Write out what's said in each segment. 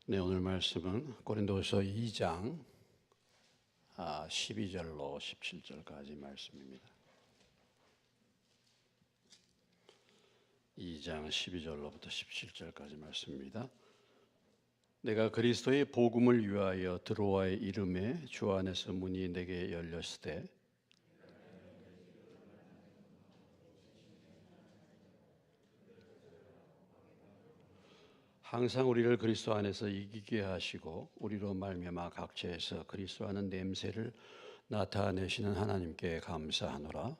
네, 오늘 말씀은 고린도후서 2장 12절로 17절까지 말씀입니다. 2장 12절로부터 17절까지 말씀입니다. 내가 그리스도의 복음을 위하여 드로아의 이름에 주 안에서 문이 내게 열렸으되 항상 우리를 그리스도 안에서 이기게 하시고 우리로 말미암아 각처에서 그리스도라는 냄새를 나타내시는 하나님께 감사하노라.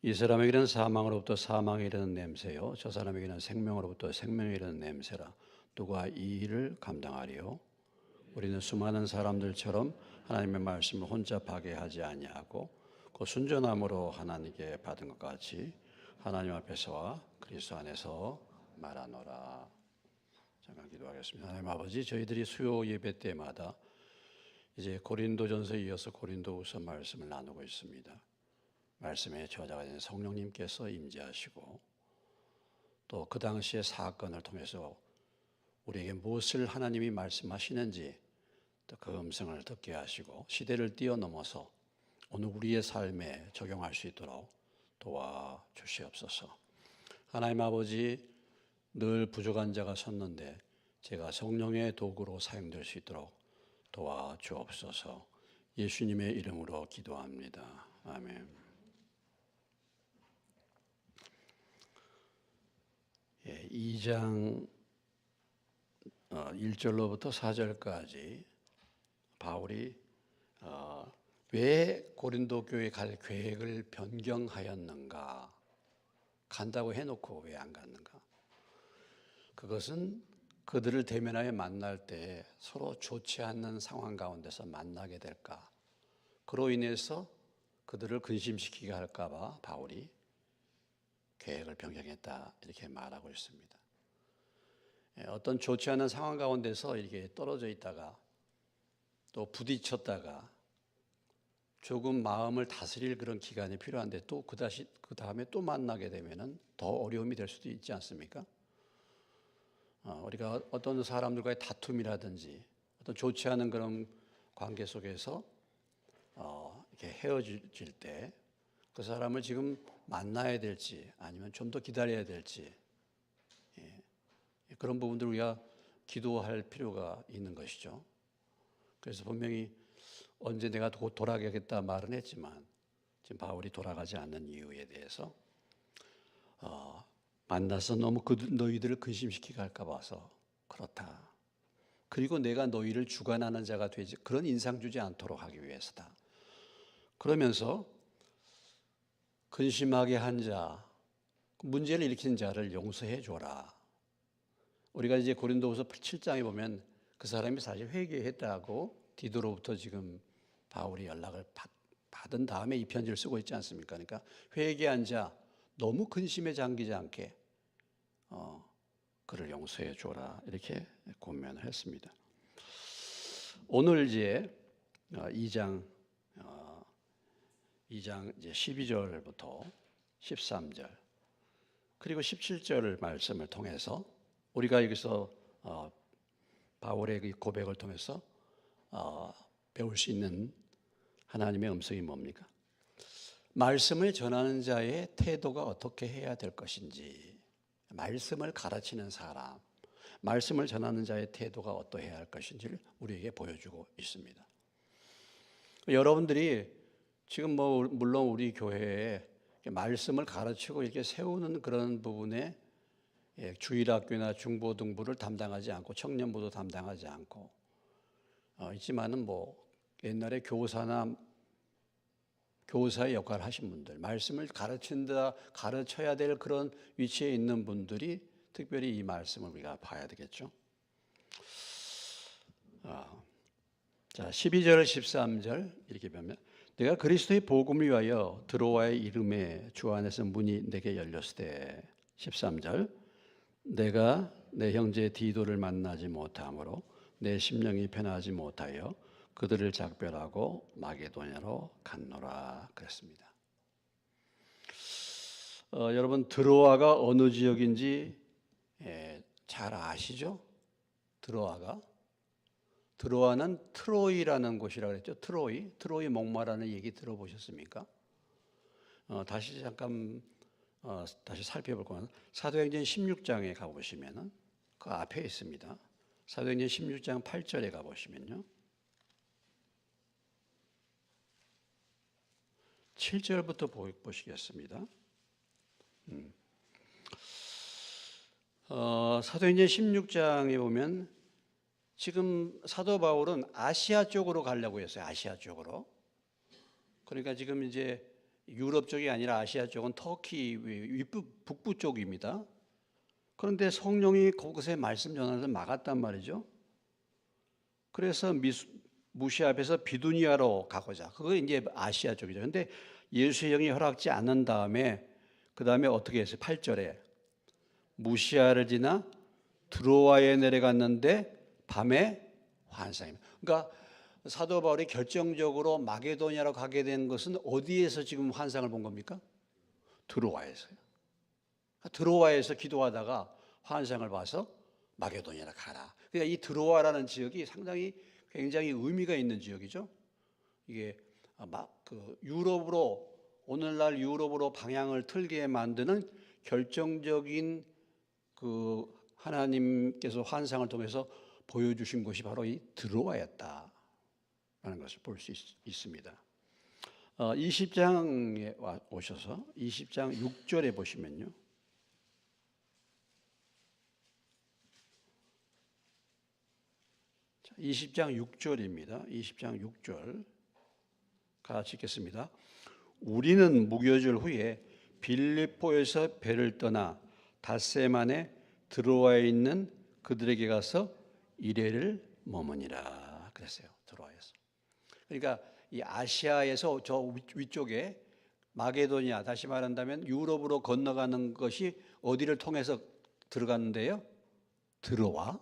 이 사람에게는 사망으로부터 사망에 이르는 냄새요 저 사람에게는 생명으로부터 생명에 이르는 냄새라. 누가 이 일을 감당하리요? 우리는 수많은 사람들처럼 하나님의 말씀을 혼자 파괴하지 아니하고 그 순전함으로 하나님께 받은 것 같이 하나님 앞에서와 그리스도 안에서 말하노라. 잠깐 기도하겠습니다. 하나님 아버지, 저희들이 수요 예배 때마다 이제 고린도전서에 이어서 고린도후서 말씀을 나누고 있습니다. 말씀의 저자가 된 성령님께서 임재하시고 또 그 당시의 사건을 통해서 우리에게 무엇을 하나님이 말씀하시는지 또 그 음성을 듣게 하시고 시대를 뛰어넘어서 오늘 우리의 삶에 적용할 수 있도록 도와주시옵소서. 하나님 아버지, 늘 부족한 자가 섰는데 제가 성령의 도구로 사용될 수 있도록 도와주옵소서. 예수님의 이름으로 기도합니다. 아멘. 2장 1절로부터 4절까지 바울이 왜 고린도 교회에 갈 계획을 변경하였는가? 간다고 해놓고 왜 안 갔는가? 그것은 그들을 대면하여 만날 때 서로 좋지 않는 상황 가운데서 만나게 될까? 그로 인해서 그들을 근심시키게 할까 봐 바울이 계획을 변경했다 이렇게 말하고 있습니다. 어떤 좋지 않은 상황 가운데서 이렇게 떨어져 있다가 또 부딪혔다가 조금 마음을 다스릴 그런 기간이 필요한데 또 그 다음에 또 만나게 되면은 더 어려움이 될 수도 있지 않습니까? 우리가 어떤 사람들과의 다툼이라든지 어떤 좋지 않은 그런 관계 속에서 이렇게 헤어질 때 그 사람을 지금 만나야 될지 아니면 좀 더 기다려야 될지 그런 부분들 우리가 기도할 필요가 있는 것이죠. 그래서 분명히 언제 내가 곧 돌아가겠다 말은 했지만 지금 바울이 돌아가지 않는 이유에 대해서 만나서 너무 너희들을 근심시키게 할까 봐서 그렇다. 그리고 내가 너희를 주관하는 자가 되지 그런 인상 주지 않도록 하기 위해서다. 그러면서 근심하게 한 자, 문제를 일으킨 자를 용서해 줘라. 우리가 이제 고린도후서 7장에 보면 그 사람이 사실 회개했다고 디도로부터 지금 바울이 연락을 받은 다음에 이 편지를 쓰고 있지 않습니까? 그러니까 회개한 자 너무 근심에 잠기지 않게 그를 용서해 줘라 이렇게 권면을 했습니다. 오늘 이제 2장 이제 12절부터 13절 그리고 17절 말씀을 통해서 우리가 여기서 바울의 고백을 통해서 배울 수 있는 하나님의 음성이 뭡니까? 말씀을 전하는 자의 태도가 어떻게 해야 될 것인지, 말씀을 가르치는 사람, 말씀을 전하는 자의 태도가 어떠해야 할 것인지를 우리에게 보여주고 있습니다. 여러분들이 지금 물론 우리 교회에 말씀을 가르치고 이렇게 세우는 그런 부분에 주일학교나 중고등부를 담당하지 않고 청년부도 담당하지 않고 있지만은 옛날에 교사의 역할을 하신 분들, 말씀을 가르쳐야 될 그런 위치에 있는 분들이 특별히 이 말씀을 우리가 봐야 되겠죠. 자, 12절, 13절 이렇게 보면 내가 그리스도의 복음을 위하여 드로아의 이름에 주 안에서 문이 내게 열렸으되 13절 내가 내 형제 디도를 만나지 못함으로 내 심령이 편하지 못하여 그들을 작별하고 마게도냐로 갔노라 그랬습니다. 여러분 드로아가 어느 지역인지 잘 아시죠? 드로아는 트로이라는 곳이라고 그랬죠. 트로이 목마라는 얘기 들어보셨습니까? 다시 잠깐 다시 살펴볼 거는 사도행전 16장에 가보시면은 그 앞에 있습니다. 사도행전 16장 8절에 가보시면요. 7절부터 보시겠습니다. 사도행전 16장에 보면 지금 사도 바울은 아시아 쪽으로 가려고 했어요. 아시아 쪽으로. 그러니까 지금 이제 유럽 쪽이 아니라 아시아 쪽은 터키 북부 쪽입니다. 그런데 성령이 그곳에 말씀 전하는 막았단 말이죠. 그래서 무시 앞에서 비두니아로 가고자. 그거 이제 아시아 쪽이죠. 근데 예수의 영이 허락지 않은 다음에 그 다음에 어떻게 했어요? 8절에 무시아를 지나 드로아에 내려갔는데 밤에 환상입니다. 그러니까 사도 바울이 결정적으로 마게도니아로 가게 된 것은 어디에서 지금 환상을 본 겁니까? 드로아에서요. 드로아에서 기도하다가 환상을 봐서 마게도니아로 가라. 그러니까 이 드로아라는 지역이 상당히 굉장히 의미가 있는 지역이죠. 이게 유럽으로 오늘날 유럽으로 방향을 틀게 만드는 결정적인 그 하나님께서 환상을 통해서 보여주신 곳이 바로 이 드로아였다라는 것을 볼 수 있습니다. 20장에 오셔서 20장 6절에 보시면요. 20장 6절입니다. 20장 6절 같이 읽겠습니다. 우리는 무교절 후에 빌립보에서 배를 떠나 닷새만에 드로아에 있는 그들에게 가서 이레를 머무니라 그랬어요. 드로아에서. 그러니까 이 아시아에서 저 위쪽에 마게도니아, 다시 말한다면 유럽으로 건너가는 것이 어디를 통해서 들어갔는데요? 드로아.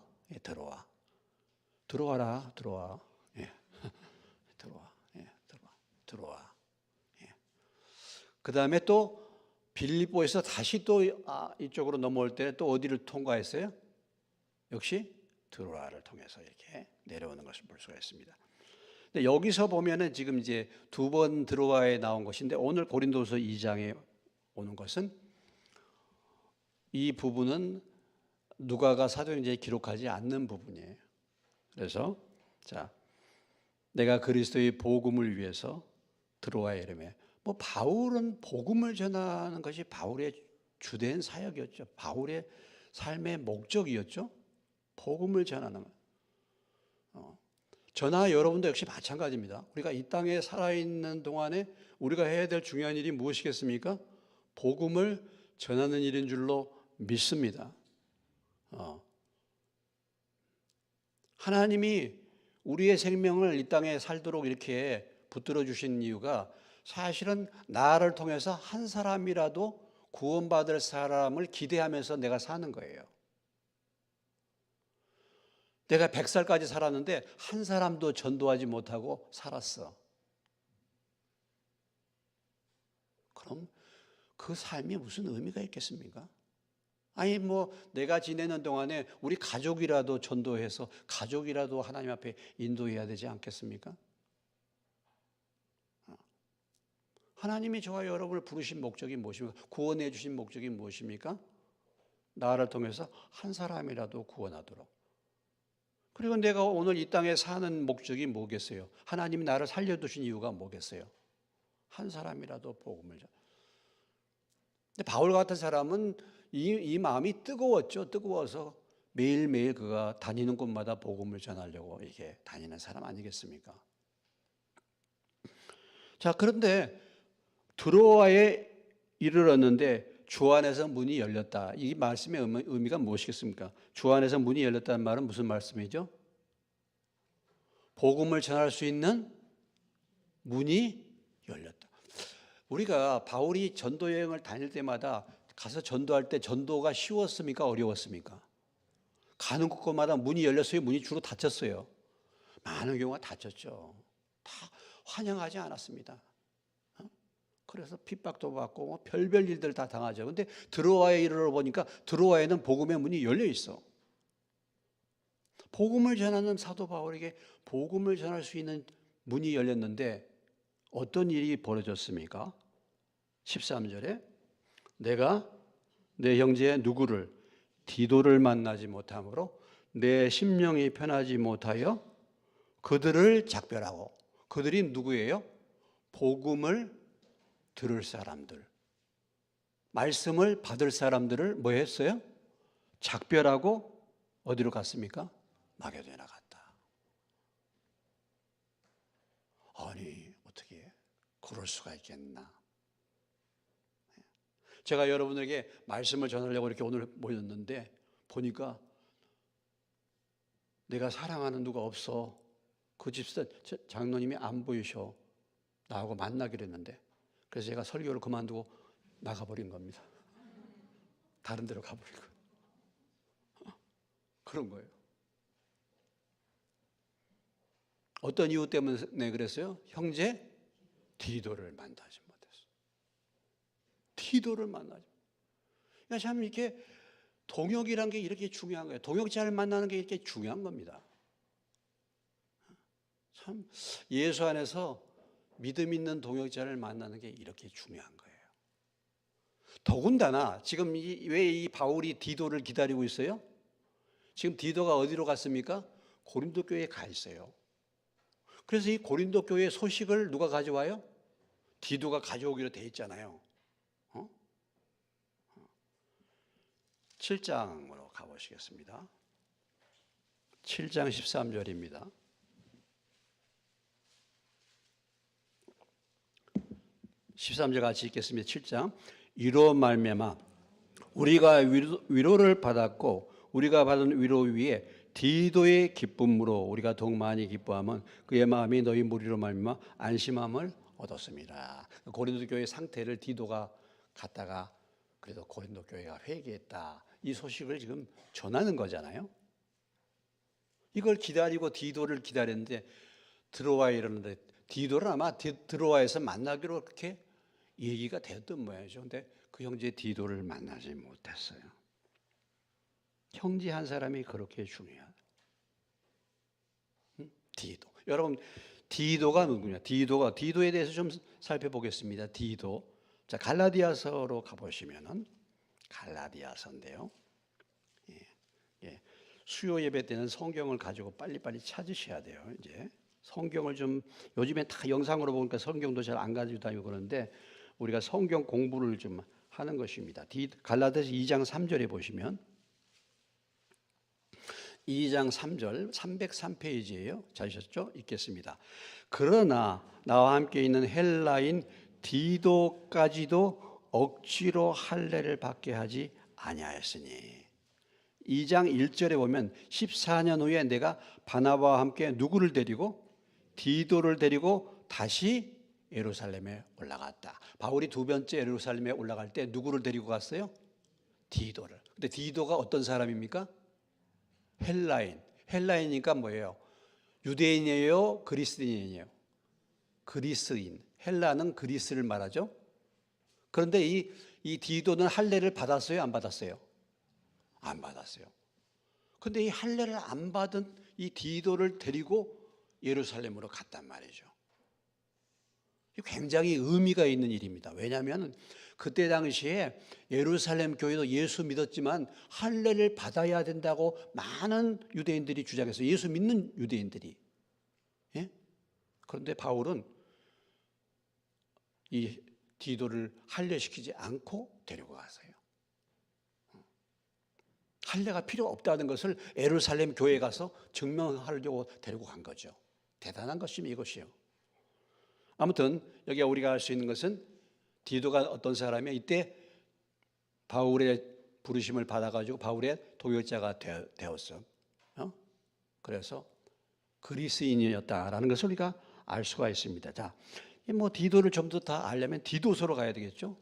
들어와라. 예. 들어와. 예. 그 다음에 또 빌립보에서 다시 또 이쪽으로 넘어올 때 또 어디를 통과했어요? 역시 드로아를 통해서 이렇게 내려오는 것을 볼 수가 있습니다. 근데 여기서 보면은 지금 이제 두 번 드로아에 나온 것인데 오늘 고린도서 2장에 오는 것은 이 부분은 누가가 사도행전에 기록하지 않는 부분이에요. 그래서 내가 그리스도의 복음을 위해서 드로아에 이르매 바울은 복음을 전하는 것이 바울의 주된 사역이었죠. 바울의 삶의 목적이었죠. 복음을 전하는 것. 저나 여러분도 역시 마찬가지입니다. 우리가 이 땅에 살아있는 동안에 우리가 해야 될 중요한 일이 무엇이겠습니까? 복음을 전하는 일인 줄로 믿습니다. 하나님이 우리의 생명을 이 땅에 살도록 이렇게 붙들어 주신 이유가 사실은 나를 통해서 한 사람이라도 구원받을 사람을 기대하면서 내가 사는 거예요. 내가 100살까지 살았는데 한 사람도 전도하지 못하고 살았어. 그럼 그 삶이 무슨 의미가 있겠습니까? 아니 내가 지내는 동안에 우리 가족이라도 전도해서 가족이라도 하나님 앞에 인도해야 되지 않겠습니까? 하나님이 저와 여러분을 부르신 목적이 무엇입니까? 구원해 주신 목적이 무엇입니까? 나를 통해서 한 사람이라도 구원하도록. 그리고 내가 오늘 이 땅에 사는 목적이 뭐겠어요? 하나님이 나를 살려두신 이유가 뭐겠어요? 한 사람이라도 복음을 전하는. 근데 바울 같은 사람은 이 마음이 뜨거웠죠. 뜨거워서 매일매일 그가 다니는 곳마다 복음을 전하려고 이렇게 다니는 사람 아니겠습니까? 그런데 드로아에 이르렀는데 주 안에서 문이 열렸다. 이 말씀의 의미가 무엇이겠습니까? 주 안에서 문이 열렸다는 말은 무슨 말씀이죠? 복음을 전할 수 있는 문이 열렸다. 우리가 바울이 전도 여행을 다닐 때마다 가서 전도할 때 전도가 쉬웠습니까? 어려웠습니까? 가는 곳마다 문이 열렸어요? 문이 주로 닫혔어요? 많은 경우가 닫혔죠. 다 환영하지 않았습니다. 그래서 핍박도 받고 뭐 별별 일들 다 당하죠. 근데 드로아에 이르러 보니까 드로아에는 복음의 문이 열려 있어. 복음을 전하는 사도 바울에게 복음을 전할 수 있는 문이 열렸는데 어떤 일이 벌어졌습니까? 13절에 내가 내 형제 누구를 디도를 만나지 못함으로 내 심령이 편하지 못하여 그들을 작별하고, 그들이 누구예요? 복음을 들을 사람들, 말씀을 받을 사람들을 뭐 했어요? 작별하고 어디로 갔습니까? 마게도냐에 갔다. 아니 어떻게 그럴 수가 있겠나? 제가 여러분에게 말씀을 전하려고 이렇게 오늘 모였는데 보니까 내가 사랑하는 누가 없어. 그 집사 장로님이 안 보이셔. 나하고 만나기로 했는데 그래서 제가 설교를 그만두고 나가버린 겁니다. 다른 데로 가버린 거예요. 그런 거예요. 어떤 이유 때문에 그랬어요? 형제 디도를 만나지 못했어요. 디도를 만나지. 그러니까 참 이렇게 동역이란 게 이렇게 중요한 거예요. 동역자를 만나는 게 이렇게 중요한 겁니다. 참 예수 안에서 믿음 있는 동역자를 만나는 게 이렇게 중요한 거예요. 더군다나 지금 왜 이 바울이 디도를 기다리고 있어요? 지금 디도가 어디로 갔습니까? 고린도 교회에 가 있어요. 그래서 이 고린도 교회 소식을 누가 가져와요? 디도가 가져오기로 돼 있잖아요. 7장으로 가보시겠습니다. 7장 13절입니다. 13절 같이 읽겠습니다. 7장 이로 말미암아 우리가 위로를 받았고 우리가 받은 위로 위에 디도의 기쁨으로 우리가 더욱 많이 기뻐하면 그의 마음이 너희 무리로 말미암아 안심함을 얻었습니다. 고린도 교회 상태를 디도가 갔다가 그래도 고린도 교회가 회개했다, 이 소식을 지금 전하는 거잖아요. 이걸 기다리고 디도를 기다렸는데 드로아에 이르는데 디도를 아마 드로아에서 만나기로 그렇게 얘기가 되었던 모양이죠. 근데 그 형제 디도를 만나지 못했어요. 형제 한 사람이 그렇게 중요하다. 디도. 여러분 디도가 누구냐? 디도에 대해서 좀 살펴보겠습니다. 디도. 자, 갈라디아서로 가보시면은 갈라디아서인데요. 수요 예배 때는 성경을 가지고 빨리빨리 찾으셔야 돼요. 이제 성경을 좀 요즘에 다 영상으로 보니까 성경도 잘 안 가지고 다니고 그러는데 우리가 성경 공부를 좀 하는 것입니다. 갈라디아서 2장 3절에 보시면 2장 3절 303페이지예요. 찾으셨죠? 읽겠습니다. 그러나 나와 함께 있는 헬라인 디도까지도 억지로 할례를 받게 하지 아니하였으니 2장 1절에 보면 14년 후에 내가 바나바와 함께 누구를 데리고 디도를 데리고 다시 예루살렘에 올라갔다. 바울이 두 번째 예루살렘에 올라갈 때 누구를 데리고 갔어요? 디도를. 근데 디도가 어떤 사람입니까? 헬라인. 헬라인이니까 뭐예요? 유대인이에요? 그리스인이에요? 그리스인. 헬라는 그리스를 말하죠. 그런데 이 디도는 할례를 받았어요? 안 받았어요? 안 받았어요. 그런데 이 할례를 안 받은 이 디도를 데리고 예루살렘으로 갔단 말이죠. 굉장히 의미가 있는 일입니다. 왜냐하면 그때 당시에 예루살렘 교회도 예수 믿었지만 할례를 받아야 된다고 많은 유대인들이 주장했어요. 예수 믿는 유대인들이. 예? 그런데 바울은 이 디도를 할례시키지 않고 데리고 갔어요. 할례가 필요 없다는 것을 예루살렘 교회에 가서 증명하려고 데리고 간 거죠. 대단한 것이면 이것이요. 아무튼 여기 우리가 알 수 있는 것은 디도가 어떤 사람이야? 이때 바울의 부르심을 받아가지고 바울의 동역자가 되었어. 그래서 그리스인이었다라는 것을 우리가 알 수가 있습니다. 자, 뭐 디도를 좀 더 다 알려면 디도서로 가야 되겠죠.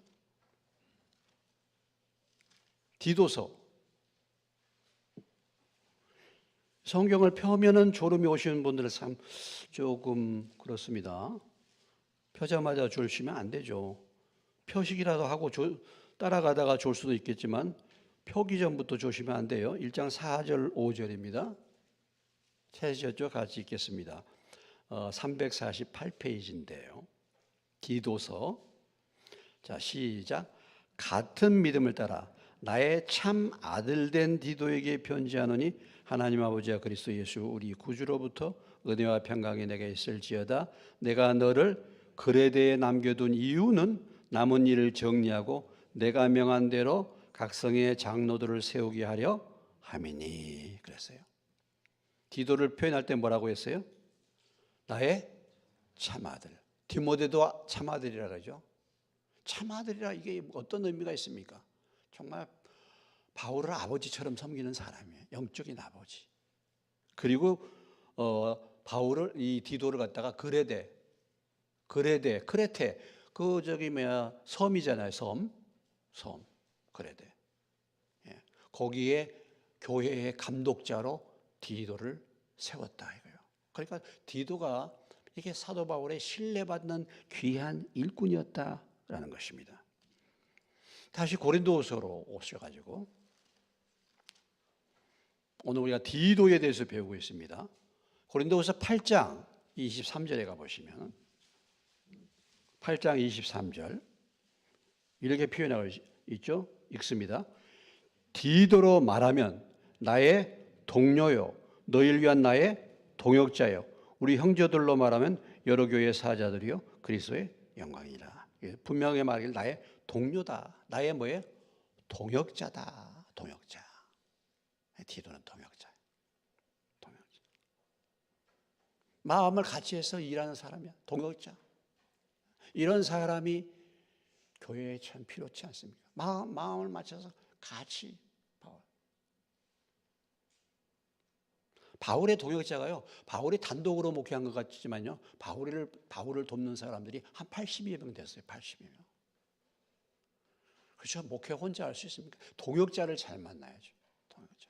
디도서. 성경을 펴면은 졸음이 오시는 분들은 참 조금 그렇습니다. 펴자마자 졸시면 안 되죠. 표식이라도 하고 따라가다가 졸 수도 있겠지만 표기 전부터 조시면 안 돼요. 1장 4절 5절입니다. 찾으셨죠? 같이 읽겠습니다. 348페이지인데요. 디도서. 자, 시작. 같은 믿음을 따라 나의 참 아들 된 디도에게 편지하노니 하나님 아버지와 그리스도 예수 우리 구주로부터 은혜와 평강이 내게 있을지어다. 내가 너를 그레데에 남겨둔 이유는 남은 일을 정리하고 내가 명한 대로 각 성의 장로들을 세우게 하려 함이니. 그랬어요. 디도를 표현할 때 뭐라고 했어요? 나의 참아들. 디모데도 참아들이라 그러죠. 참아들이라 이게 어떤 의미가 있습니까? 정말 바울을 아버지처럼 섬기는 사람이에요. 영적인 아버지. 그리고 바울을 이 디도를 갖다가 크레테 그 섬이잖아요. 섬 크레테. 예. 거기에 교회의 감독자로 디도를 세웠다 이거예요. 그러니까 디도가 이게 사도 바울의 신뢰받는 귀한 일꾼이었다라는 것입니다. 다시 고린도후서로 오셔가지고 오늘 우리가 디도에 대해서 배우고 있습니다. 고린도후서 8장 23절에 가보시면 8장 23절 이렇게 표현하고 있죠. 읽습니다. 디도로 말하면 나의 동료요 너희를 위한 나의 동역자요 우리 형제들로 말하면 여러 교회의 사자들이요 그리스도의 영광이라. 분명히 말하길 나의 동료다. 나의 뭐예요? 동역자다. 동역자. 디도는 동역자. 마음을 같이 해서 일하는 사람이야. 동역자. 이런 사람이 교회에 참 필요치 않습니까? 마음을 맞춰서 같이 바울의 동역자가요. 바울이 단독으로 목회한 것 같지만요. 바울을 돕는 사람들이 한 80여 명 됐어요. 80여 명. 그렇죠. 목회 혼자 할 수 있습니까? 동역자를 잘 만나야죠. 동역자.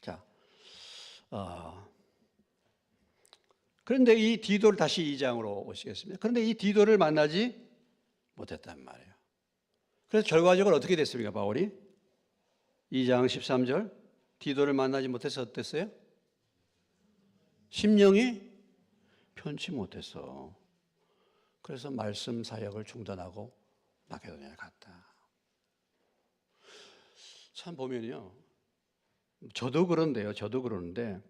자, 그런데 이 디도를 다시 2장으로 오시겠습니다. 그런데 이 디도를 만나지 못했단 말이에요. 그래서 결과적으로 어떻게 됐습니까, 바울이? 2장 13절 디도를 만나지 못해서 어땠어요? 심령이 편치 못해서 그래서 말씀 사역을 중단하고 마케도니아에 갔다. 참 보면요. 저도 그러는데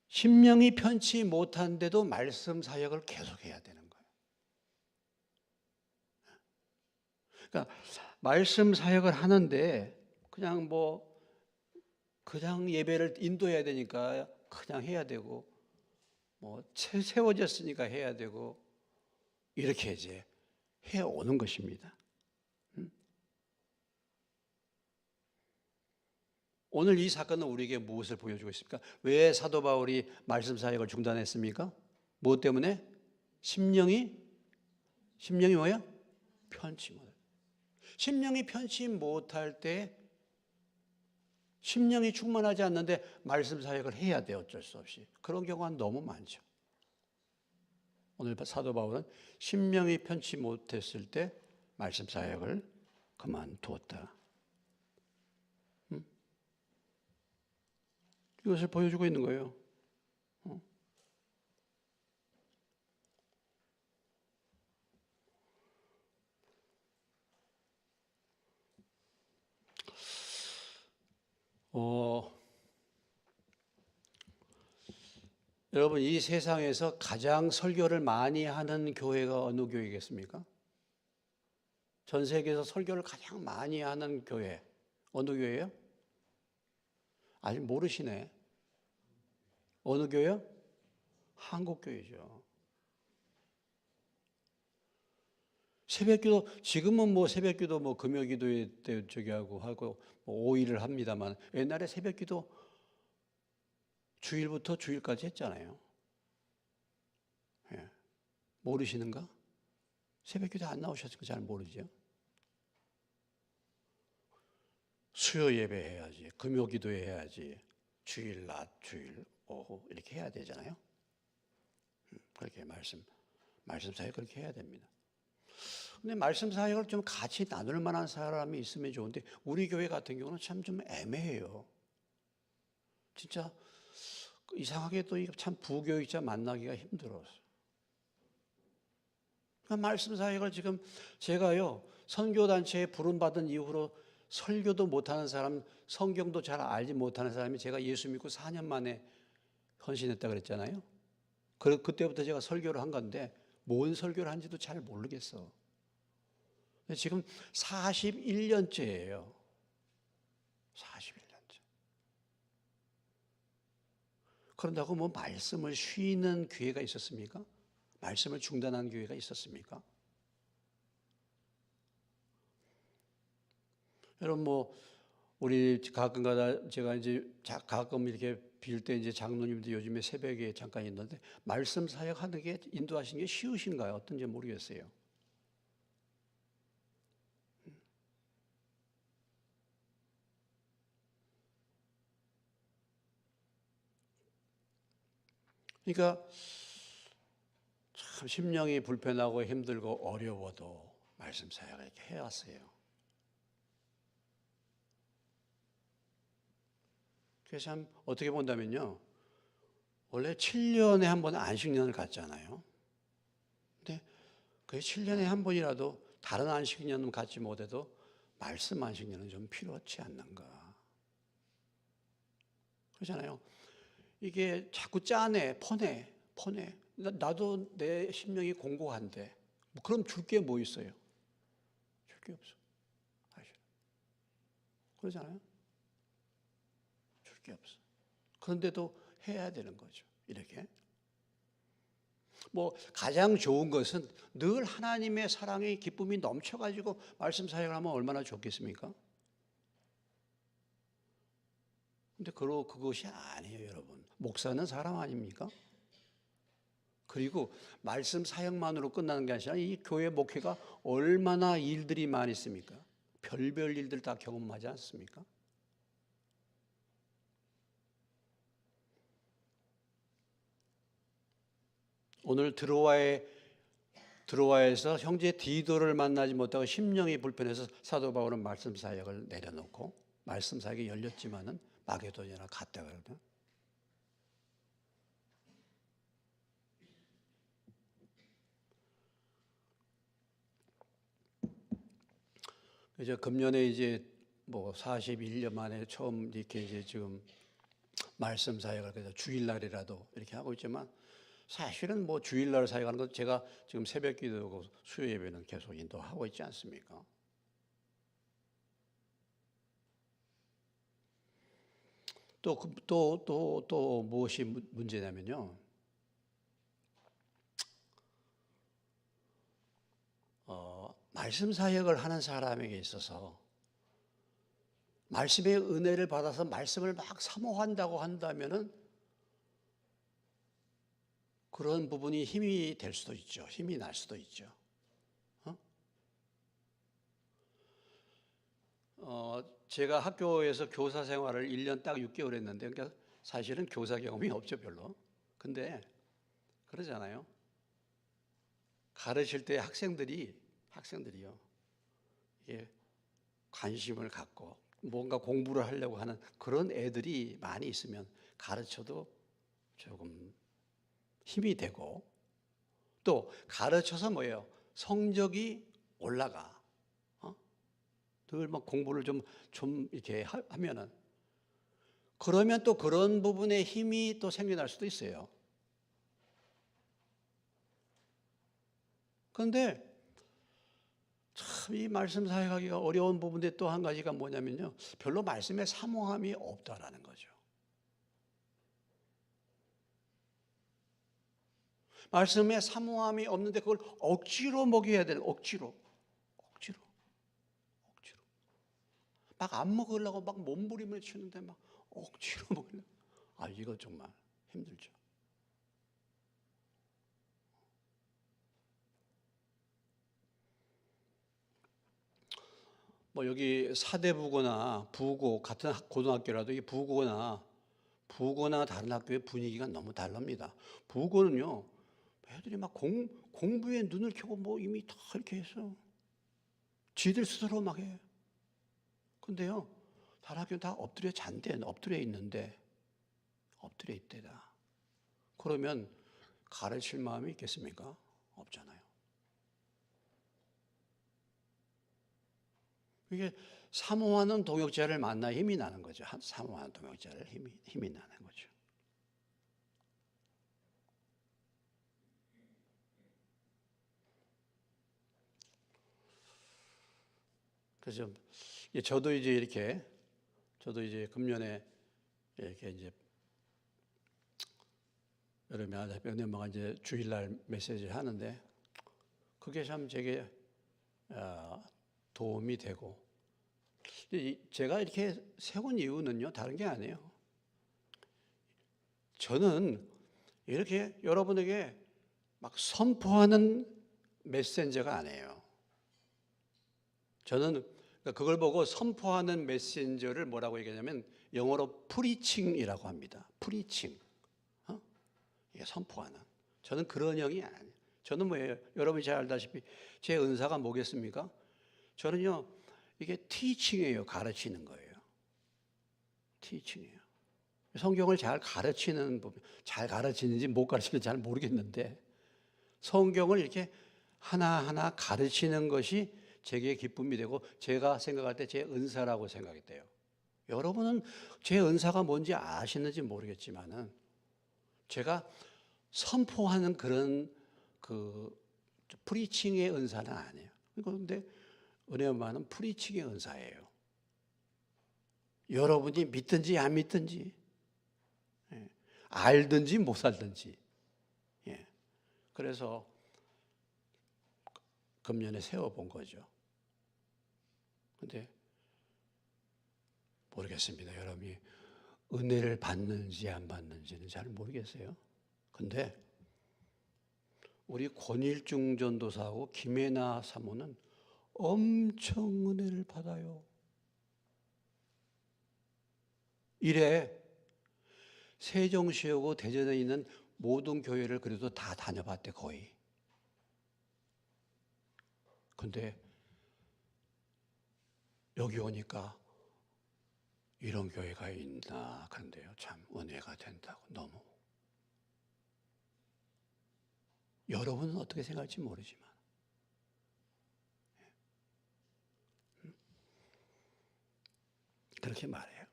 심령이 편치 못한데도 말씀 사역을 계속해야 되는 거예요. 그러니까 말씀 사역을 하는데 그냥 예배를 인도해야 되니까 그냥 해야 되고 세워졌으니까 해야 되고 이렇게 이제 해오는 것입니다. 오늘 이 사건은 우리에게 무엇을 보여주고 있습니까? 왜 사도 바울이 말씀 사역을 중단했습니까? 무엇 때문에? 심령이 뭐야? 편치 못할. 심령이 편치 못할 때 심령이 충만하지 않는데 말씀 사역을 해야 돼. 어쩔 수 없이. 그런 경우가 너무 많죠. 오늘 사도 바울은 심령이 편치 못했을 때 말씀 사역을 그만두었다. 이것을 보여주고 있는 거예요. 여러분 이 세상에서 가장 설교를 많이 하는 교회가 어느 교회겠습니까? 전 세계에서 설교를 가장 많이 하는 교회 어느 교회예요? 아직 모르시네. 어느 교회요? 한국교회죠. 새벽기도 지금은 새벽기도 금요기도에 하고 5일을 합니다만 옛날에 새벽기도 주일부터 주일까지 했잖아요. 예. 모르시는가? 새벽기도 안 나오셨으니까 잘 모르죠. 수요 예배 해야지, 금요기도 해야지, 주일 낮, 주일 오후 이렇게 해야 되잖아요. 그렇게 말씀 사역 그렇게 해야 됩니다. 근데 말씀 사역을 좀 같이 나눌 만한 사람이 있으면 좋은데 우리 교회 같은 경우는 참 좀 애매해요. 진짜 이상하게 또 참 부교육자 만나기가 힘들어서. 그러니까 말씀 사역을 지금 제가요 선교단체에 부름받은 이후로 설교도 못하는 사람, 성경도 잘 알지 못하는 사람이 제가 예수 믿고 4년 만에 헌신했다 그랬잖아요. 그때부터 제가 설교를 한 건데 뭔 설교를 한지도 잘 모르겠어. 지금 41년째예요. 41년째. 그런다고 뭐 말씀을 쉬는 기회가 있었습니까? 말씀을 중단한 기회가 있었습니까? 여러분 뭐 우리 가끔가다 제가 이제 가끔 이렇게 빌 때 이제 장로님도 요즘에 새벽에 잠깐 있는데 말씀 사역하는 게 인도하시는 게 쉬우신가요? 어떤지 모르겠어요. 그러니까 참 심령이 불편하고 힘들고 어려워도 말씀 사역을 이렇게 해왔어요. 그래서 참 어떻게 본다면요. 원래 7년에 한 번 안식년을 갖잖아요. 근데 그 7년에 한 번이라도 다른 안식년은 갖지 못해도 말씀 안식년은 좀 필요하지 않는가. 그렇잖아요. 이게 자꾸 짜내, 퍼내. 나도 내 심령이 공고한데 그럼 줄 게 뭐 있어요? 줄 게 없어. 그러잖아요. 줄 게 없어. 그런데도 해야 되는 거죠. 이렇게. 뭐 가장 좋은 것은 늘 하나님의 사랑의 기쁨이 넘쳐가지고 말씀 사역을 하면 얼마나 좋겠습니까? 근데 그것이 아니에요, 여러분. 목사는 사람 아닙니까? 그리고 말씀 사역만으로 끝나는 게 아니라 이 교회 목회가 얼마나 일들이 많이 있습니까? 별별 일들 다 경험하지 않습니까? 오늘 드로아에서 형제 디도를 만나지 못하고 심령이 불편해서 사도 바울은 말씀 사역을 내려놓고 말씀 사역이 열렸지만은 마게도냐나 갔다 그러거든. 그래서 금년에 이제 뭐 41년 만에 처음 이렇게 이제 지금 말씀 사역을 그래서 주일날이라도 이렇게 하고 있지만 사실은 뭐 주일날 사역하는 것 제가 지금 새벽 기도하고 수요 예배는 계속 인도하고 있지 않습니까? 또 무엇이 문제냐면요. 말씀 사역을 하는 사람에게 있어서 말씀의 은혜를 받아서 말씀을 막 사모한다고 한다면은 그런 부분이 힘이 될 수도 있죠. 힘이 날 수도 있죠. 제가 학교에서 교사 생활을 1년 딱 6개월 했는데, 그러니까 사실은 교사 경험이 없죠, 별로. 근데 그러잖아요. 가르칠 때 학생들이요. 이게 관심을 갖고 뭔가 공부를 하려고 하는 그런 애들이 많이 있으면 가르쳐도 조금 힘이 되고 또 가르쳐서 뭐예요? 성적이 올라가. 늘 막 공부를 좀 이렇게 하면은 그러면 또 그런 부분에 힘이 또 생겨날 수도 있어요. 그런데 참 이 말씀 사역하기가 어려운 부분인데 또 한 가지가 뭐냐면요. 별로 말씀에 사모함이 없다라는 거죠. 말씀에 사모함이 없는데 그걸 억지로 먹여야 되는 억지로. 막 안 먹으려고 막 몸부림을 치는데 막 억지로 먹으려고. 이거 정말 힘들죠. 뭐 여기 사대부고나 부고 같은 고등학교라도 이 부고나 다른 학교의 분위기가 너무 다릅니다. 부고는요, 애들이 막 공부에 눈을 켜고 뭐 이미 다 이렇게 해서 지들 스스로 막 해. 근데요, 다른 학교는 다 엎드려 잔대, 엎드려 있는데, 엎드려 있대다. 그러면 가르칠 마음이 있겠습니까? 없잖아요. 이게 사모하는 동역자를 만나 힘이 나는 거죠. 사모하는 동역자를 힘이 나는 거죠. 그래서 저도 이제 금년에 이렇게 이제 여름에 명년마가 이제 주일날 메시지를 하는데 그게 참 제게 도움이 되고, 제가 이렇게 세운 이유는요, 다른 게 아니에요. 저는 이렇게 여러분에게 막 선포하는 메신저가 아니에요. 저는 그걸 보고 선포하는 메신저를 뭐라고 얘기하냐면 영어로 프리칭이라고 합니다. 프리칭. 이게 선포하는. 저는 그런 영이 아니에요. 저는 뭐예요? 여러분이 잘 알다시피 제 은사가 뭐겠습니까? 저는요, 이게 티칭이에요. 가르치는 거예요. 티칭이에요. 성경을 잘 가르치는 법, 잘 가르치는지 못 가르치는지 잘 모르겠는데 성경을 이렇게 하나하나 가르치는 것이 제게 기쁨이 되고 제가 생각할 때 제 은사라고 생각이 돼요. 여러분은 제 은사가 뭔지 아시는지 모르겠지만은 제가 선포하는 그런 프리칭의 은사는 아니에요. 그런데 은혜 엄마는 프리칭의 은사예요. 여러분이 믿든지 안 믿든지, 알든지 못 알든지. 그래서 금년에 세워본 거죠. 근데 모르겠습니다. 여러분이 은혜를 받는지 안 받는지는 잘 모르겠어요. 근데 우리 권일중 전도사하고 김혜나 사모는 엄청 은혜를 받아요. 이래 세종시하고 대전에 있는 모든 교회를 그래도 다 다녀봤대, 거의. 근데 여기 오니까 이런 교회가 있나 그런데요, 참 은혜가 된다고. 너무. 여러분은 어떻게 생각할지 모르지만 그렇게 말해요.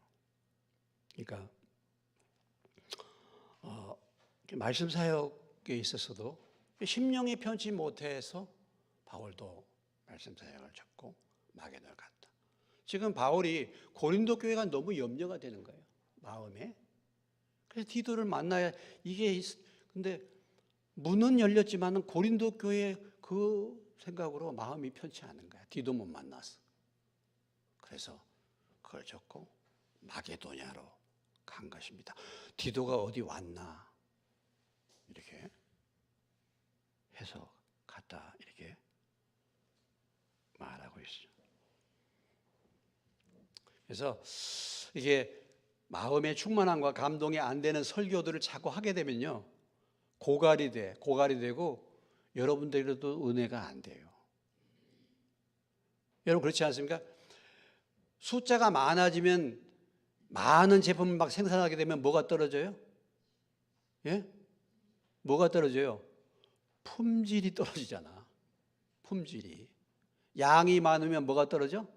그러니까 말씀 사역에 있어서도 심령이 편치 못해서 바울도 말씀 사역을 접고 마게도를 갔다. 지금 바울이 고린도 교회가 너무 염려가 되는 거예요, 마음에. 그래서 디도를 만나야 이게. 근데 문은 열렸지만은 고린도 교회 그 생각으로 마음이 편치 않은 거야. 디도 못 만났어. 그래서 그걸 접고 마게도냐로 간 것입니다. 디도가 어디 왔나 이렇게 해서 갔다 이렇게 말하고 있어요. 그래서 이게 마음의 충만함과 감동이 안 되는 설교들을 자꾸 하게 되면요, 고갈이 되고 여러분들에게도 은혜가 안 돼요. 여러분 그렇지 않습니까? 숫자가 많아지면 많은 제품을 막 생산하게 되면 뭐가 떨어져요? 예? 뭐가 떨어져요? 품질이 떨어지잖아. 품질이. 양이 많으면 뭐가 떨어져?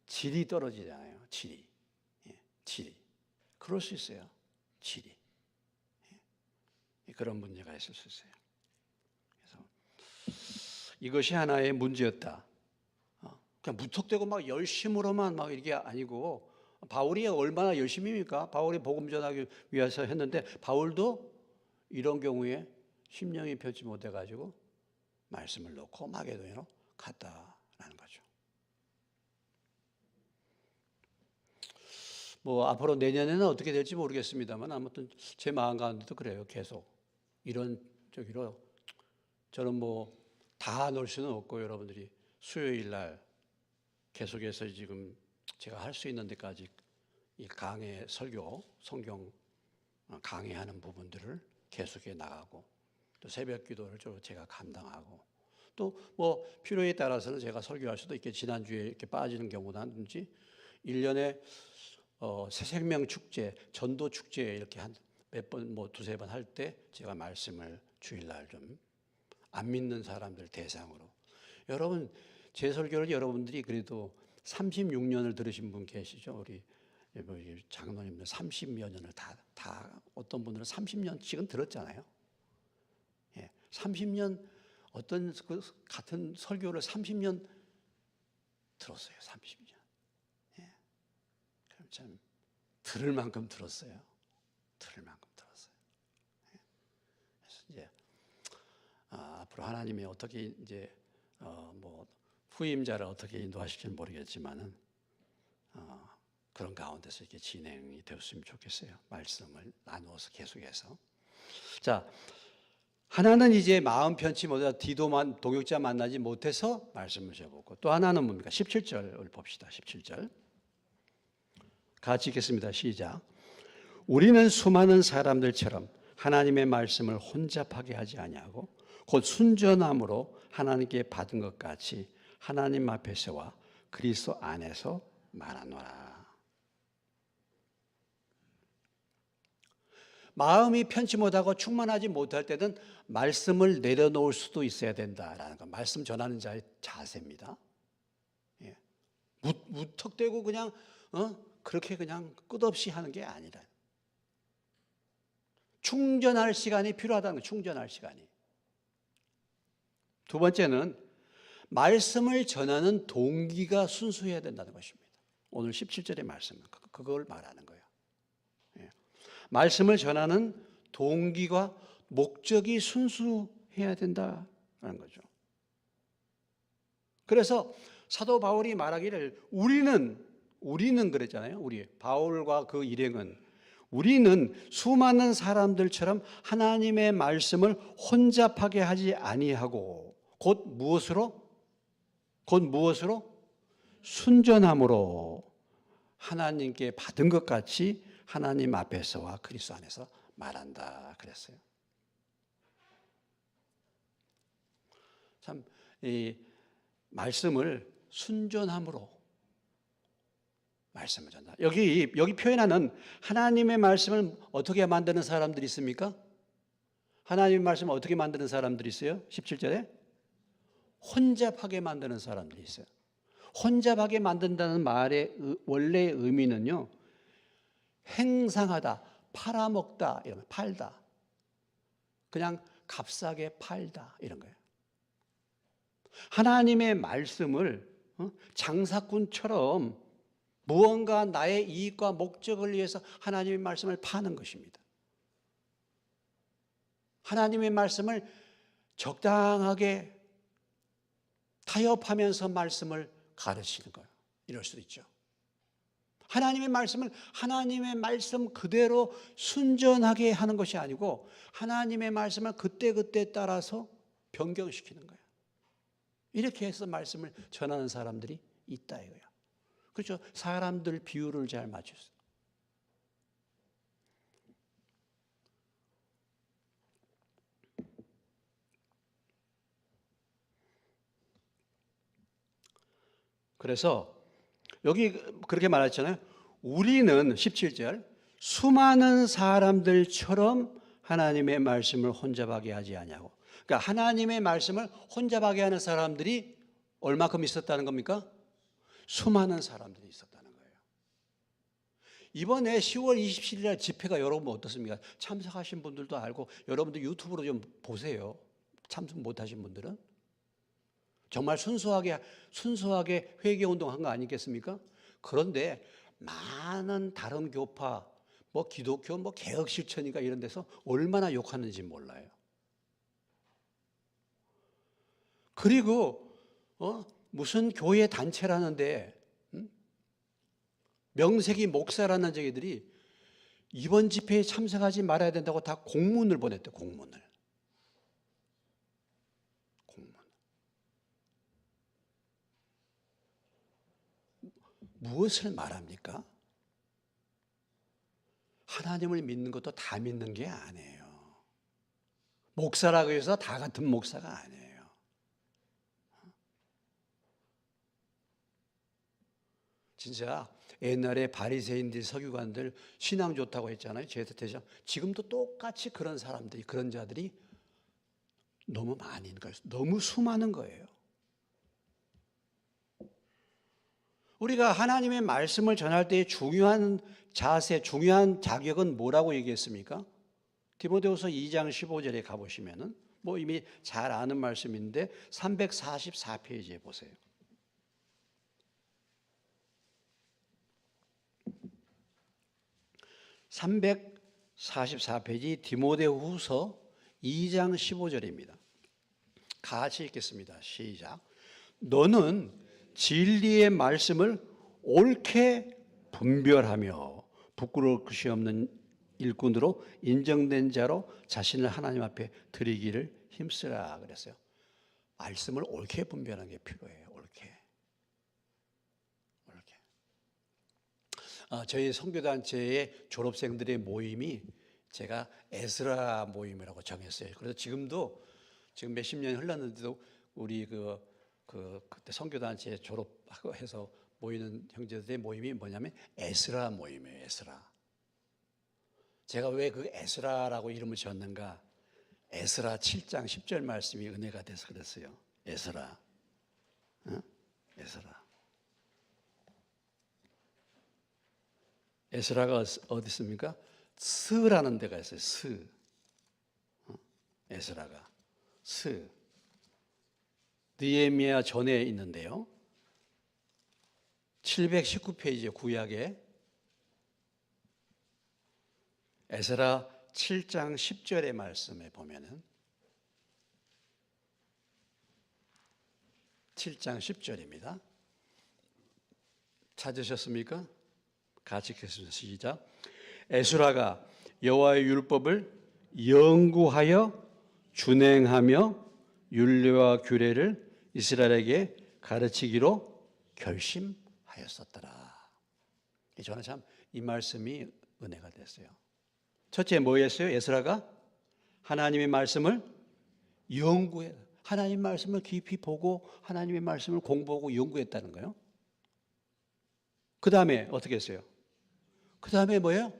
질이 떨어지잖아요. 질이. 질이. 그럴 수 있어요. 질이. 그런 문제가 있을 수 있어요. 그래서 이것이 하나의 문제였다. 그냥 무턱대고 막 열심으로만 막 이게 아니고, 바울이 얼마나 열심입니까? 바울이 복음 전하기 위해서 했는데 바울도 이런 경우에 심령이 펴지 못해가지고 말씀을 놓고 마게도냐로 갔다라는 거죠. 뭐 앞으로 내년에는 어떻게 될지 모르겠습니다만 아무튼 제 마음 가운데도 그래요. 계속 이런 저기로 저는 뭐 다 놀 수는 없고, 여러분들이 수요일 날 계속해서 지금 제가 할 수 있는 데까지 이 강해 설교, 성경 강의하는 부분들을 계속해 나가고 또 새벽 기도를 제가 감당하고 또 뭐 필요에 따라서는 제가 설교할 수도 있게 지난주에 이렇게 빠지는 경우든지 1년에 새생명 축제, 전도 축제 이렇게 한 몇 번 뭐 두세 번 할 때 제가 말씀을 주일날 좀 안 믿는 사람들 대상으로 여러분 제 설교를 여러분들이 그래도 36년을 들으신 분 계시죠? 우리 장로님들 30여 년을 다 어떤 분들은 30년씩은 들었잖아요. 예, 30년 어떤 그 같은 설교를 30년 들었어요. 30년. 예, 그럼 참 들을 만큼 들었어요. 들을 만큼 들었어요. 예, 그래서 이제 앞으로 하나님이 어떻게 이제 뭐 후임자를 어떻게 인도하실지는 모르겠지만은 그런 가운데서 이렇게 진행이 되었으면 좋겠어요. 말씀을 나누어서 계속해서. 자, 하나는 이제 마음 편치 못하다 디도만 동역자 만나지 못해서 말씀을 줘보고 또 하나는 뭡니까? 17절을 봅시다. 17절. 같이 읽겠습니다. 시작. 우리는 수많은 사람들처럼 하나님의 말씀을 혼잡하게 하지 아니하고 곧 순전함으로 하나님께 받은 것 같이 하나님 앞에서와 그리스도 안에서 말하노라. 마음이 편치 못하고 충만하지 못할 때는 말씀을 내려놓을 수도 있어야 된다라는 거. 말씀 전하는 자의 자세입니다. 예. 무턱대고 그냥 그렇게 그냥 끝없이 하는 게 아니라 충전할 시간이 필요하다는 거예요. 충전할 시간이. 두 번째는 말씀을 전하는 동기가 순수해야 된다는 것입니다. 오늘 17절의 말씀은 그걸 말하는 거예요. 예. 말씀을 전하는 동기가 목적이 순수해야 된다는 거죠. 그래서 사도 바울이 말하기를 우리는 그랬잖아요. 바울과 그 일행은 우리는 수많은 사람들처럼 하나님의 말씀을 혼잡하게 하지 아니하고 곧 무엇으로? 순전함으로 하나님께 받은 것 같이 하나님 앞에서와 그리스도 안에서 말한다 그랬어요. 참 이 말씀을 순전함으로 말씀을 전다. 여기 표현하는 하나님의 말씀을 어떻게 만드는 사람들이 있습니까? 하나님의 말씀을 어떻게 만드는 사람들이 있어요? 17절에 혼잡하게 만드는 사람들이 있어요. 혼잡하게 만든다는 말의 원래의 의미는요, 행상하다, 팔아먹다, 이런 팔다. 그냥 값싸게 팔다, 이런 거예요. 하나님의 말씀을 장사꾼처럼 무언가 나의 이익과 목적을 위해서 하나님의 말씀을 파는 것입니다. 하나님의 말씀을 적당하게 타협하면서 말씀을 가르치는 거예요. 이럴 수도 있죠. 하나님의 말씀을 하나님의 말씀 그대로 순전하게 하는 것이 아니고 하나님의 말씀을 그때그때 따라서 변경시키는 거예요. 이렇게 해서 말씀을 전하는 사람들이 있다 이거예요. 그렇죠. 사람들 비율을 잘 맞췄어요. 그래서 여기 그렇게 말했잖아요. 우리는 17절 수많은 사람들처럼 하나님의 말씀을 혼잡하게 하지 아니하고, 그러니까 하나님의 말씀을 혼잡하게 하는 사람들이 얼마큼 있었다는 겁니까? 수많은 사람들이 있었다는 거예요. 이번에 10월 27일 날 집회가 여러분 어떻습니까? 참석하신 분들도 알고 여러분들 유튜브로 좀 보세요. 참석 못하신 분들은. 정말 순수하게 회개운동 한 거 아니겠습니까? 그런데 많은 다른 교파, 기독교, 개혁실천인가 이런 데서 얼마나 욕하는지 몰라요. 그리고 무슨 교회 단체라는데 명색이 목사라는 저기들이 이번 집회에 참석하지 말아야 된다고 다 공문을 보냈대. 공문. 무엇을 말합니까? 하나님을 믿는 것도 다 믿는 게 아니에요. 목사라고 해서 다 같은 목사가 아니에요. 진짜 옛날에 바리새인들, 서기관들 신앙 좋다고 했잖아요. 제사대장. 지금도 똑같이 그런 사람들이, 그런 자들이 너무 많은 거예요. 너무 수많은 거예요. 우리가 하나님의 말씀을 전할 때의 중요한 자세, 중요한 자격은 뭐라고 얘기했습니까? 디모데후서 2장 15절에 가보시면은 뭐 이미 잘 아는 말씀인데 344페이지에 보세요. 344페이지 디모데후서 2장 15절입니다. 같이 읽겠습니다. 시작. 너는 진리의 말씀을 옳게 분별하며 부끄러울 것이 없는 일꾼으로 인정된 자로 자신을 하나님 앞에 드리기를 힘쓰라 그랬어요. 말씀을 옳게 분별하는 게 필요해요. 옳게. 저희 선교단체의 졸업생들의 모임이 제가 에스라 모임이라고 정했어요. 그래서 지금 몇십 년이 흘렀는데도 우리 그때 선교단체 졸업하고 해서 모이는 형제들의 모임이 뭐냐면 에스라 모임이에요. 에스라. 제가 왜 그 에스라라고 이름을 지었는가? 에스라 7장 10절 말씀이 은혜가 돼서 그랬어요. 에스라. 에스라. 에스라가 어디 있습니까? 스라는 데가 있어요. 스. 에스라가. 스. 느헤미야 전에 있는데요. 719페이지 구약에 에스라 7장 10절의 말씀에 보면은 7장 10절입니다. 찾으셨습니까? 같이 읽겠습니다. 시작. 에스라가 여호와의 율법을 연구하여 준행하며 율례와 규례를 이스라엘에게 가르치기로 결심하였었더라. 저는 참 이 말씀이 은혜가 됐어요. 첫째 뭐였어요? 에스라가 하나님의 말씀을 연구해. 하나님 말씀을 깊이 보고 하나님의 말씀을 공부하고 연구했다는 거예요. 그 다음에 어떻게 했어요? 그 다음에 뭐예요?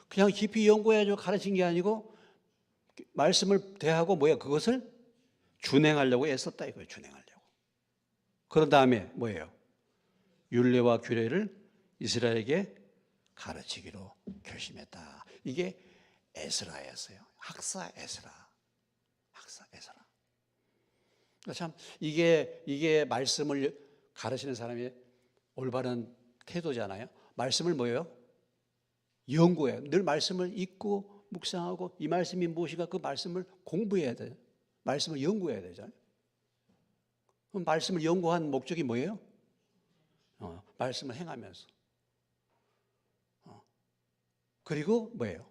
그냥 깊이 연구해가지고 가르친 게 아니고 말씀을 대하고 그것을 준행하려고 애썼다 이거예요. 준행하려고. 그런 다음에 뭐예요? 율례와 규례를 이스라엘에게 가르치기로 결심했다. 이게 에스라였어요. 학사 에스라. 참 이게 말씀을 가르치는 사람의 올바른 태도잖아요. 말씀을 뭐예요? 연구해요. 늘 말씀을 읽고 묵상하고 이 말씀이 무엇인가 그 말씀을 공부해야 돼요. 말씀을 연구해야 되잖아요. 그럼 말씀을 연구한 목적이 뭐예요? 말씀을 행하면서. 그리고 뭐예요?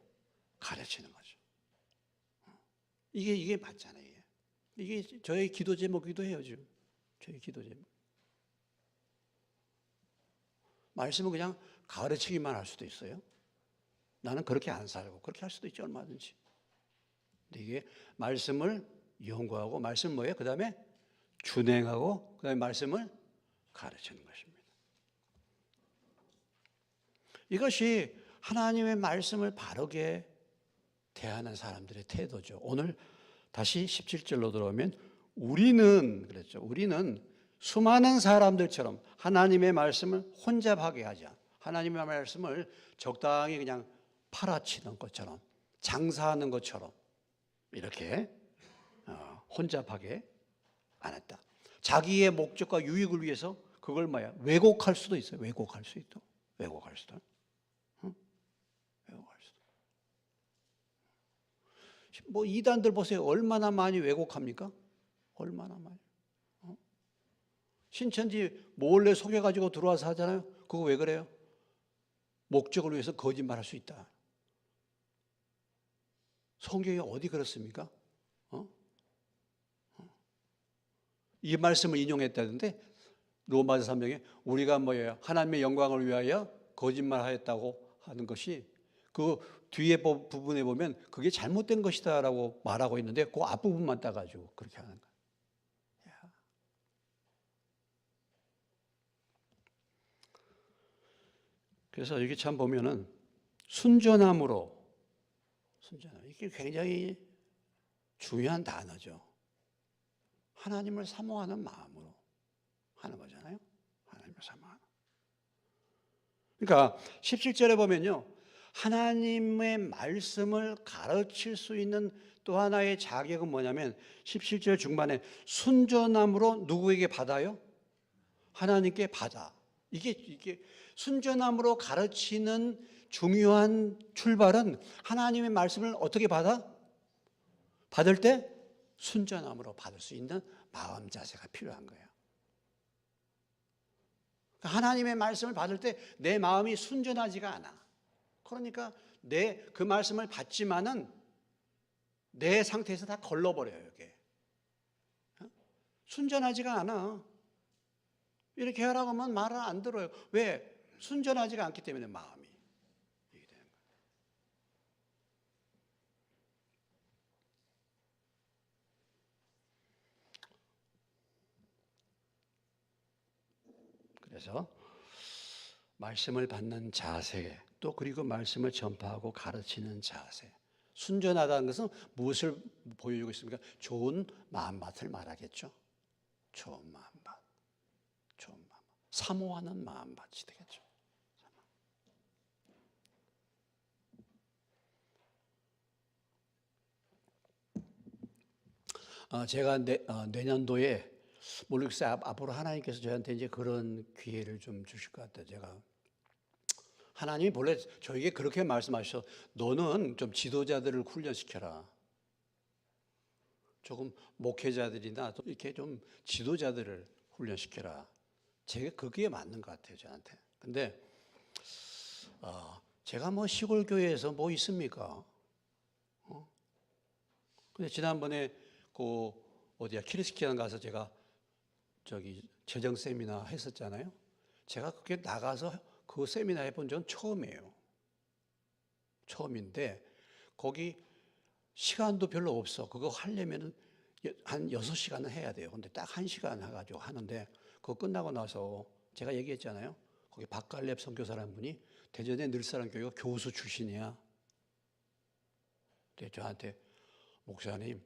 가르치는 거죠. 이게 맞잖아요. 이게 저의 기도 제목이기도 해요. 지금 저희 기도 제목. 말씀은 그냥 가르치기만 할 수도 있어요. 나는 그렇게 안 살고 그렇게 할 수도 있죠. 얼마든지. 근데 이게 말씀을 연구하고 말씀 뭐예요? 그 다음에 준행하고 그 다음에 말씀을 가르치는 것입니다. 이것이 하나님의 말씀을 바르게 대하는 사람들의 태도죠. 오늘 다시 17절로 들어오면 우리는 그랬죠. 우리는 수많은 사람들처럼 하나님의 말씀을 혼잡하게 하지 않아. 하나님의 말씀을 적당히 그냥 팔아치는 것처럼 장사하는 것처럼 이렇게 혼잡하게 안 했다. 자기의 목적과 유익을 위해서 그걸 왜곡할 수도 있어요. 왜곡할 수도. 왜곡할 수도. 이단들 보세요. 얼마나 많이 왜곡합니까? 얼마나 많이. 신천지 몰래 속여가지고 들어와서 하잖아요. 그거 왜 그래요? 목적을 위해서 거짓말할 수 있다. 성경이 어디 그렇습니까? 이 말씀을 인용했다는데 로마서 3장에 우리가 뭐예요? 하나님의 영광을 위하여 거짓말하였다고 하는 것이 그 뒤에 부분에 보면 그게 잘못된 것이다라고 말하고 있는데 그 앞부분만 따가지고 그렇게 하는 거예요. 그래서 여기 참 보면은 순전함으로, 이게 굉장히 중요한 단어죠. 하나님을 사모하는 마음으로 하는 거잖아요. 하나님을 사모하는. 그러니까 17절에 보면요, 하나님의 말씀을 가르칠 수 있는 또 하나의 자격은 뭐냐면 17절 중반에 순전함으로 누구에게 받아요? 하나님께 받아. 이게 순전함으로 가르치는 중요한 출발은 하나님의 말씀을 어떻게 받아? 받을 때 순전함으로 받을 수 있는 마음 자세가 필요한 거예요. 하나님의 말씀을 받을 때 내 마음이 순전하지가 않아. 그러니까 그 말씀을 받지만은 내 상태에서 다 걸러버려요, 이게. 순전하지가 않아. 이렇게 하라고 하면 말을 안 들어요. 왜? 순전하지가 않기 때문에 마음이 이게 되는 거예요. 그래서 말씀을 받는 자세, 또 그리고 말씀을 전파하고 가르치는 자세. 순전하다는 것은 무엇을 보여주고 있습니까? 좋은 마음밭을 말하겠죠. 좋은 마음밭. 좋은 마음. 사모하는 마음밭이 되겠죠. 제가 내년도에 모르겠어요. 앞으로 하나님께서 저한테 이제 그런 기회를 좀 주실 것 같아요. 제가 하나님이 본래 저에게 그렇게 말씀하셔. 너는 좀 지도자들을 훈련시켜라. 조금 목회자들이나 이렇게 좀 지도자들을 훈련시켜라. 제가 그게 맞는 것 같아요, 저한테. 근데 제가 뭐 시골 교회에서 뭐 있습니까? 근데 지난번에 어디야 키리스키안 가서 제가 재정 세미나 했었잖아요. 제가 그게 나가서 그 세미나 해본 적은 처음이에요. 처음인데 거기 시간도 별로 없어. 그거 하려면은 한 6시간은 해야 돼요. 근데 딱 1시간 해가지고 하는데 그거 끝나고 나서 제가 얘기했잖아요. 거기 박갈렙 선교사라는 분이 대전의 늘사랑 교회가 교수 출신이야. 근데 저한테 목사님,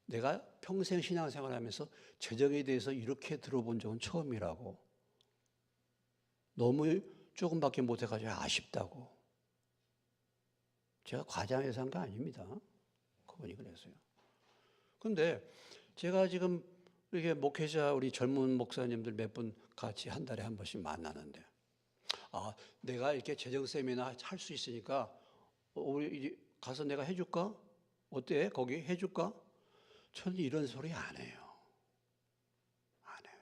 내가 평생 신앙생활하면서 재정에 대해서 이렇게 들어본 적은 처음이라고. 너무 조금밖에 못해가지고 아쉽다고. 제가 과장해서 한 거 아닙니다. 그분이 그랬어요. 그런데 제가 지금 이렇게 목회자 우리 젊은 목사님들 몇 분 같이 한 달에 한 번씩 만나는데, 내가 이렇게 재정 세미나 할 수 있으니까 우리 가서 내가 해줄까? 어때? 거기 해줄까? 저는 이런 소리 안 해요. 안 해요.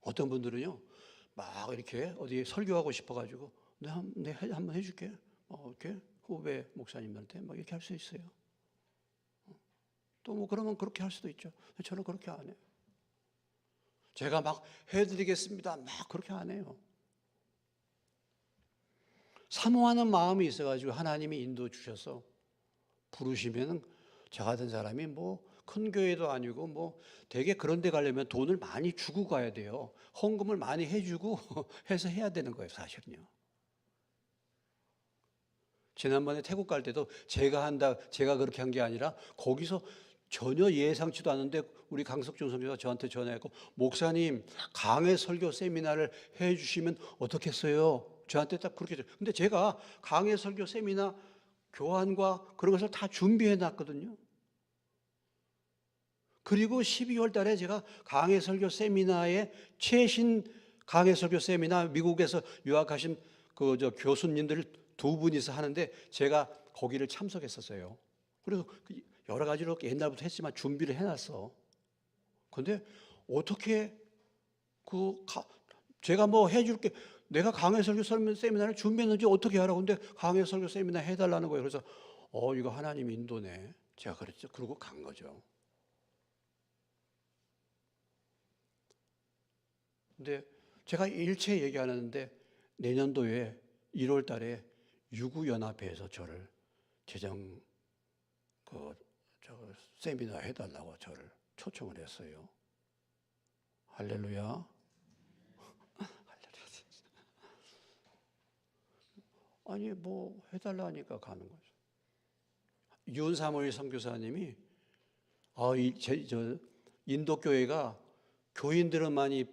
어떤 분들은요, 막 이렇게 어디 설교하고 싶어가지고, 내가 한번 해줄게. 이렇게 후배 목사님들한테 막 이렇게 할 수 있어요. 또 뭐 그러면 그렇게 할 수도 있죠. 저는 그렇게 안 해요. 제가 막 해드리겠습니다. 막 그렇게 안 해요. 사모하는 마음이 있어가지고 하나님이 인도 주셔서 부르시면은 저 같은 사람이 뭐 큰 교회도 아니고 뭐 되게 그런 데 가려면 돈을 많이 주고 가야 돼요. 헌금을 많이 해주고 해서 해야 되는 거예요, 사실은요. 지난번에 태국 갈 때도 제가 그렇게 한 게 아니라 거기서 전혀 예상치도 않은데 우리 강석준 선교사가 저한테 전화했고, 목사님 강해 설교 세미나를 해 주시면 어떻겠어요? 저한테 딱 그렇게. 근데 제가 강해 설교 세미나 교환과 그런 것을 다 준비해 놨거든요. 그리고 12월 달에 제가 강해 설교 세미나의 최신 강해 설교 세미나 미국에서 유학하신 교수님들 2분이서 하는데 제가 거기를 참석했었어요. 그래서 여러 가지로 옛날부터 했지만 준비를 해놨어. 그런데 어떻게 제가 뭐 해줄게. 내가 강해 설교 세미나를 준비했는지 어떻게 하라고. 근데 강해 설교 세미나 해달라는 거예요. 그래서 이거 하나님 인도네. 제가 그랬죠. 그러고 간 거죠. 근데 제가 일체 얘기 안 하는데 내년도에 1월 달에 유구연합회에서 저를 재정 세미나 해달라고 저를 초청을 했어요. 할렐루야. 할렐루야. 아니 뭐 해달라 하니까 가는 거죠. 윤사모일 선교사님이 인도 교회가 교인들은 많이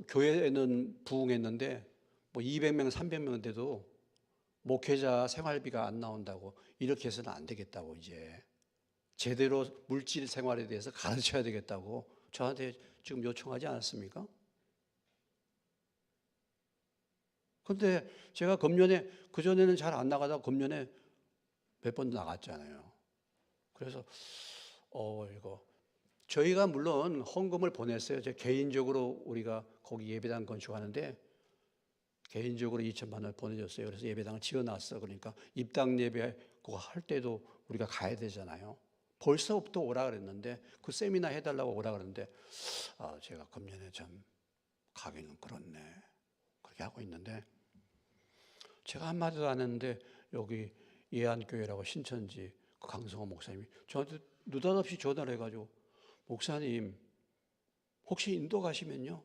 교회는 부흥했는데 뭐 200명, 300명 돼도 목회자 생활비가 안 나온다고 이렇게 해서는 안 되겠다고 이제 제대로 물질 생활에 대해서 가르쳐야 되겠다고 저한테 지금 요청하지 않았습니까? 그런데 제가 금년에 그전에는 잘 안 나가다가 금년에 몇 번 나갔잖아요. 그래서 이거 저희가 물론 헌금을 보냈어요. 제 개인적으로 우리가 거기 예배당 건축하는데 개인적으로 2천만 원을 보내줬어요. 그래서 예배당을 지어놨어. 그러니까 입당 예배 그거 할 때도 우리가 가야 되잖아요. 벌써부터 오라 그랬는데 그 세미나 해달라고 오라 그랬는데 제가 금년에 참 가기는 그렇네. 그렇게 하고 있는데 제가 한마디도 안 했는데 여기 예안교회라고 신천지 그 강성호 목사님이 저한테 느닷없이 전화를 해가지고 목사님 혹시 인도 가시면요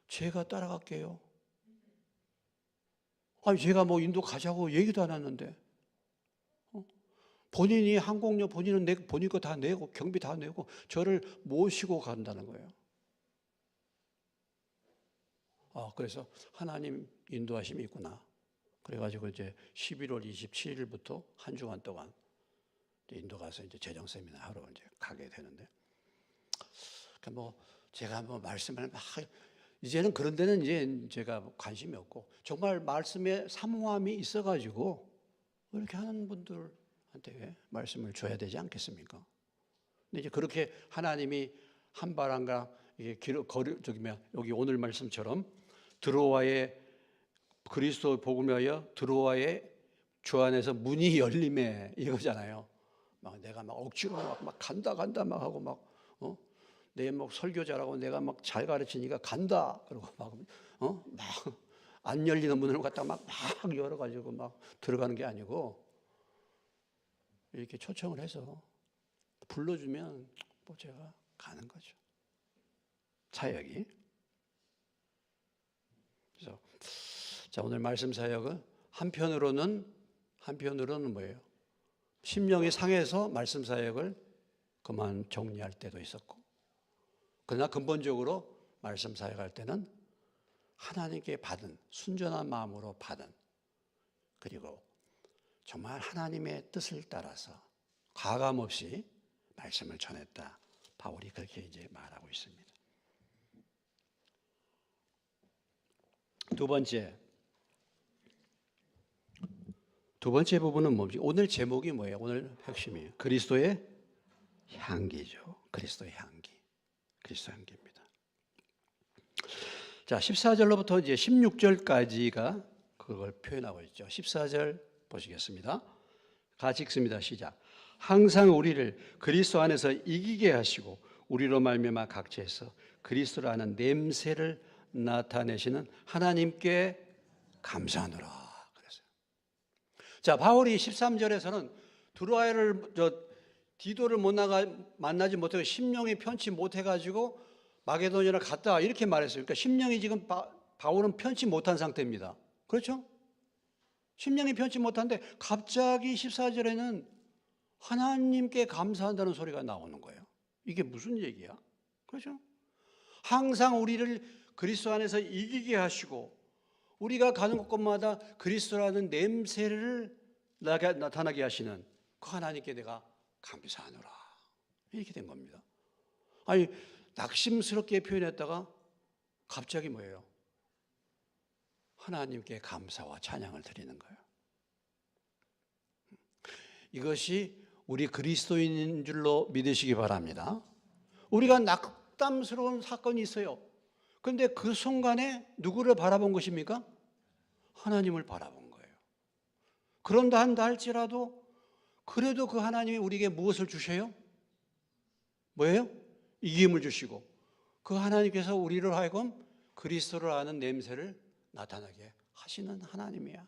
제가 따라갈게요. 아니 제가 뭐 인도 가자고 얘기도 안 했는데 본인이 항공료 본인 거 다 내고 경비 다 내고 저를 모시고 간다는 거예요. 그래서 하나님 인도하심이 있구나. 그래가지고 이제 11월 27일부터 한 주간 동안 인도 가서 이제 재정 세미나 하러 이제 가게 되는데, 그러니까 뭐 제가 뭐 말씀을 막 이제는 그런 데는 이제 제가 관심이 없고 정말 말씀에 사모함이 있어가지고 이렇게 하는 분들한테 말씀을 줘야 되지 않겠습니까? 근데 이제 그렇게 하나님이 한 발 한 발 여기 오늘 말씀처럼 드로아의 그리스도 복음하여 드로아의 주 안에서 문이 열림에 이거잖아요. 막 내가 막 억지로 막 간다 막 하고 막 내 막 설교자라고 내가 막 잘 가르치니까 간다 그러고 막 안 열리는 문을 갖다 막 열어가지고 막 들어가는 게 아니고 이렇게 초청을 해서 불러주면 뭐 제가 가는 거죠. 사역이. 그래서 자 오늘 말씀 사역은 한편으로는 뭐예요? 심령이 상해서 말씀 사역을 그만 정리할 때도 있었고, 그러나 근본적으로 말씀 사역할 때는 하나님께 받은 순전한 마음으로 받은, 그리고 정말 하나님의 뜻을 따라서 가감 없이 말씀을 전했다. 바울이 그렇게 이제 말하고 있습니다. 두 번째 부분은 뭡니까? 오늘 제목이 뭐예요? 오늘 핵심이에요. 그리스도의 향기죠. 그리스도의 향기. 그리스도의 향기입니다. 자, 14절로부터 이제 16절까지가 그걸 표현하고 있죠. 14절 보시겠습니다. 같이 읽습니다. 시작. 항상 우리를 그리스도 안에서 이기게 하시고 우리로 말미암아 각지에서 그리스도를 아는 냄새를 나타내시는 하나님께 감사하노라. 그랬어요. 자, 바울이 13절에서는 드로아를 디도를 만나지 못하고 심령이 편치 못해가지고 마게도니아를 갔다 이렇게 말했어요. 그러니까 심령이 지금 바울은 편치 못한 상태입니다. 그렇죠? 심령이 편치 못한데 갑자기 14절에는 하나님께 감사한다는 소리가 나오는 거예요. 이게 무슨 얘기야? 그렇죠? 항상 우리를 그리스도 안에서 이기게 하시고 우리가 가는 곳곳마다 그리스도라는 냄새를 나타나게 하시는 그 하나님께 내가 감사하노라. 이렇게 된 겁니다. 아니 낙심스럽게 표현했다가 갑자기 뭐예요? 하나님께 감사와 찬양을 드리는 거예요. 이것이 우리 그리스도인인 줄로 믿으시기 바랍니다. 우리가 낙담스러운 사건이 있어요. 그런데 그 순간에 누구를 바라본 것입니까? 하나님을 바라본 거예요. 그런다 한다 할지라도 그래도 그 하나님이 우리에게 무엇을 주셔요? 뭐예요? 이김을 주시고 그 하나님께서 우리를 하여금 그리스도를 아는 냄새를 나타나게 하시는 하나님이야.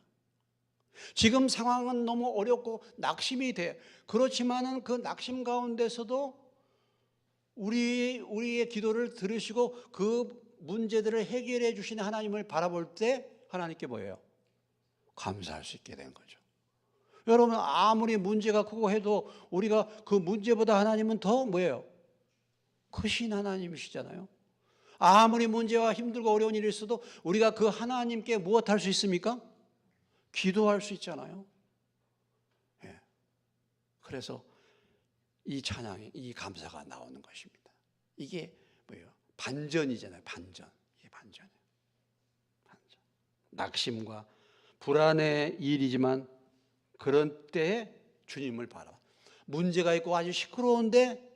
지금 상황은 너무 어렵고 낙심이 돼. 그렇지만은 그 낙심 가운데서도 우리의 기도를 들으시고 그 문제들을 해결해 주시는 하나님을 바라볼 때 하나님께 뭐예요? 감사할 수 있게 된 거죠. 여러분, 아무리 문제가 크고 해도 우리가 그 문제보다 하나님은 더 뭐예요? 크신 하나님이시잖아요. 아무리 문제와 힘들고 어려운 일이 있어도 우리가 그 하나님께 무엇할 수 있습니까? 기도할 수 있잖아요. 예. 그래서 이 찬양이, 이 감사가 나오는 것입니다. 이게 뭐예요? 반전이잖아요. 반전. 이게 반전이에요. 반전. 낙심과 불안의 일이지만 그런 때에 주님을 바라. 문제가 있고 아주 시끄러운데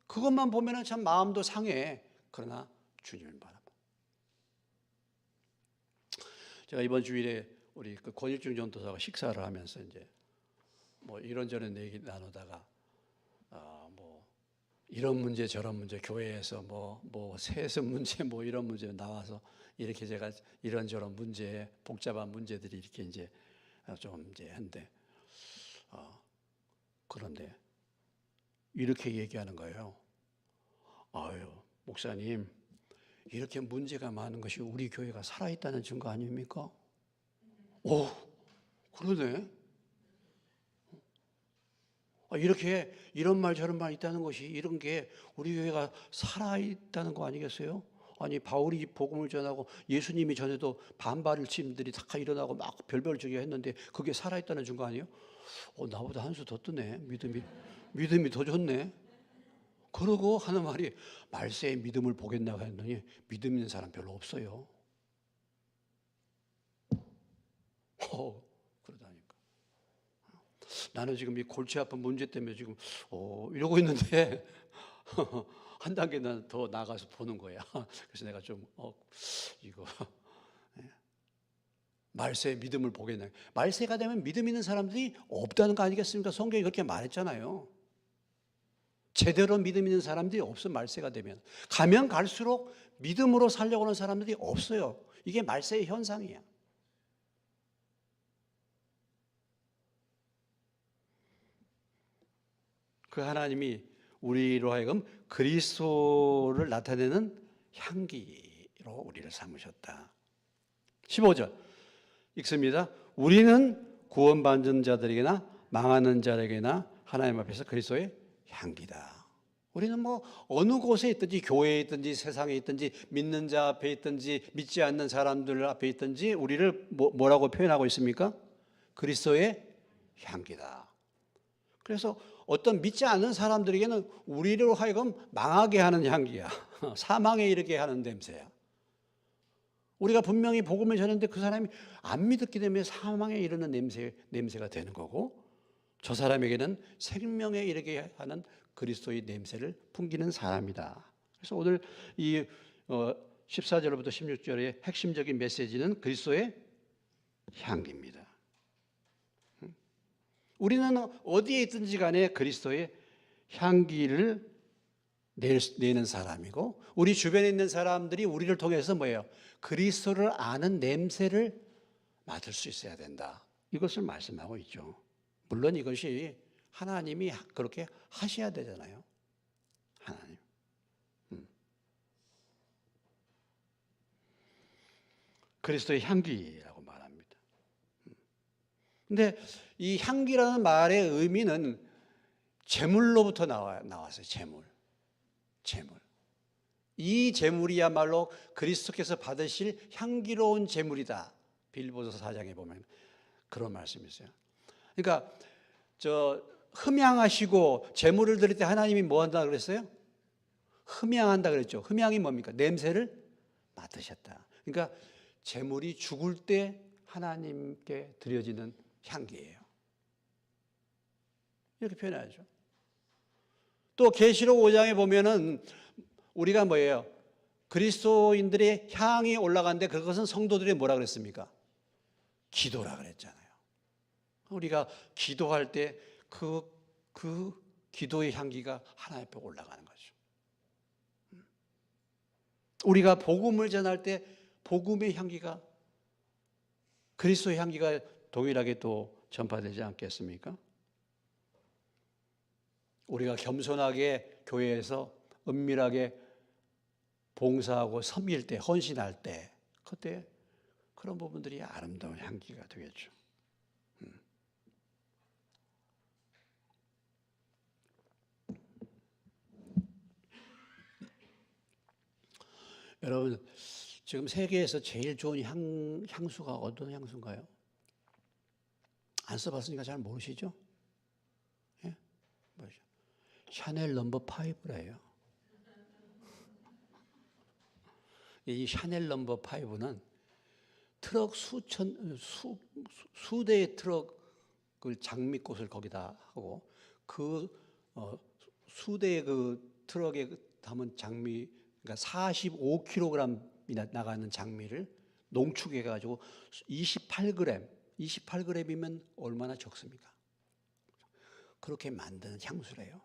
그것만 보면은 참 마음도 상해. 그러나 주님을 바라봐. 제가 이번 주일에 우리 그 권일중 전도사가 식사를 하면서 이제 뭐 이런저런 얘기 나누다가 뭐 이런 문제 저런 문제 교회에서 뭐 세습 문제 뭐 이런 문제 나와서 이렇게 제가 이런저런 문제 복잡한 문제들이 이렇게 이제 좀 이제 한데 그런데 이렇게 얘기하는 거예요. 아유, 목사님, 이렇게 문제가 많은 것이 우리 교회가 살아있다는 증거 아닙니까? 오, 그러네. 이렇게 이런 말 저런 말 있다는 것이 이런 게 우리 교회가 살아있다는 거 아니겠어요? 아니, 바울이 복음을 전하고 예수님이 전에도 반발을 침들이 다 일어나고 막 별별 저기 했는데 그게 살아있다는 증거 아니에요? 나보다 한 수 더 뜨네. 믿음이 더 좋네. 그러고 하는 말이 말세의 믿음을 보겠나고 했더니 믿음 있는 사람 별로 없어요. 그러다니까. 나는 지금 이 골치 아픈 문제 때문에 지금 이러고 있는데 한 단계 더 나가서 보는 거야. 그래서 내가 좀 이거 말세의 믿음을 보겠나. 말세가 되면 믿음 있는 사람들이 없다는 거 아니겠습니까? 성경이 그렇게 말했잖아요. 제대로 믿음 있는 사람들이 없어. 말세가 되면 가면 갈수록 믿음으로 살려고 하는 사람들이 없어요. 이게 말세의 현상이야. 그 하나님이 우리로 하여금 그리스도를 나타내는 향기로 우리를 삼으셨다. 15절 읽습니다. 우리는 구원받은 자들에게나 망하는 자에게나 하나님 앞에서 그리스도의 향기다. 우리는 뭐 어느 곳에 있든지 교회에 있든지 세상에 있든지 믿는 자 앞에 있든지 믿지 않는 사람들 앞에 있든지 우리를 뭐라고 표현하고 있습니까? 그리스도의 향기다. 그래서 어떤 믿지 않는 사람들에게는 우리로 하여금 망하게 하는 향기야. 사망에 이르게 하는 냄새야. 우리가 분명히 복음을 전했는데 그 사람이 안 믿었기 때문에 사망에 이르는 냄새가 되는 거고, 저 사람에게는 생명에 이르게 하는 그리스도의 냄새를 풍기는 사람이다. 그래서 오늘 이 14절부터 16절의 핵심적인 메시지는 그리스도의 향기입니다. 우리는 어디에 있든지 간에 그리스도의 향기를 내는 사람이고, 우리 주변에 있는 사람들이 우리를 통해서 뭐예요? 그리스도를 아는 냄새를 맡을 수 있어야 된다. 이것을 말씀하고 있죠. 물론 이것이 하나님이 그렇게 하셔야 되잖아요. 하나님. 그리스도의 향기라고 말합니다. 근데 이 향기라는 말의 의미는 재물로부터 나왔어요. 재물. 이 재물이야말로 그리스도께서 받으실 향기로운 재물이다. 빌립보서 4장에 보면 그런 말씀이 있어요. 그러니까 흠양하시고 재물을 드릴 때 하나님이 뭐 한다 그랬어요? 흠양한다 그랬죠. 흠양이 뭡니까? 냄새를 맡으셨다. 그러니까 재물이 죽을 때 하나님께 드려지는 향기예요. 이렇게 표현하죠. 또 계시록 5장에 보면은 우리가 뭐예요? 그리스도인들의 향이 올라가는데 그것은 성도들이 뭐라 그랬습니까? 기도라 그랬잖아요. 우리가 기도할 때 그 기도의 향기가 하나님 앞에 올라가는 거죠. 우리가 복음을 전할 때 복음의 향기가, 그리스도의 향기가 동일하게 또 전파되지 않겠습니까? 우리가 겸손하게 교회에서 은밀하게 봉사하고 섬길 때, 헌신할 때, 그때 그런 부분들이 아름다운 향기가 되겠죠. 여러분, 지금 세계에서 제일 좋은 향수가 어떤 향수인가요? 안 써봤으니까 잘 모르시죠? 예? 뭐죠? 샤넬 넘버 5래요. 이 샤넬 넘버 5는 트럭 수대의 트럭을 장미꽃을 거기다 하고 그 수대의 그 트럭에 담은 장미, 그러니까 45kg이나 나가는 장미를 농축해 가지고 28g이면 얼마나 적습니까? 그렇게 만드는 향수래요.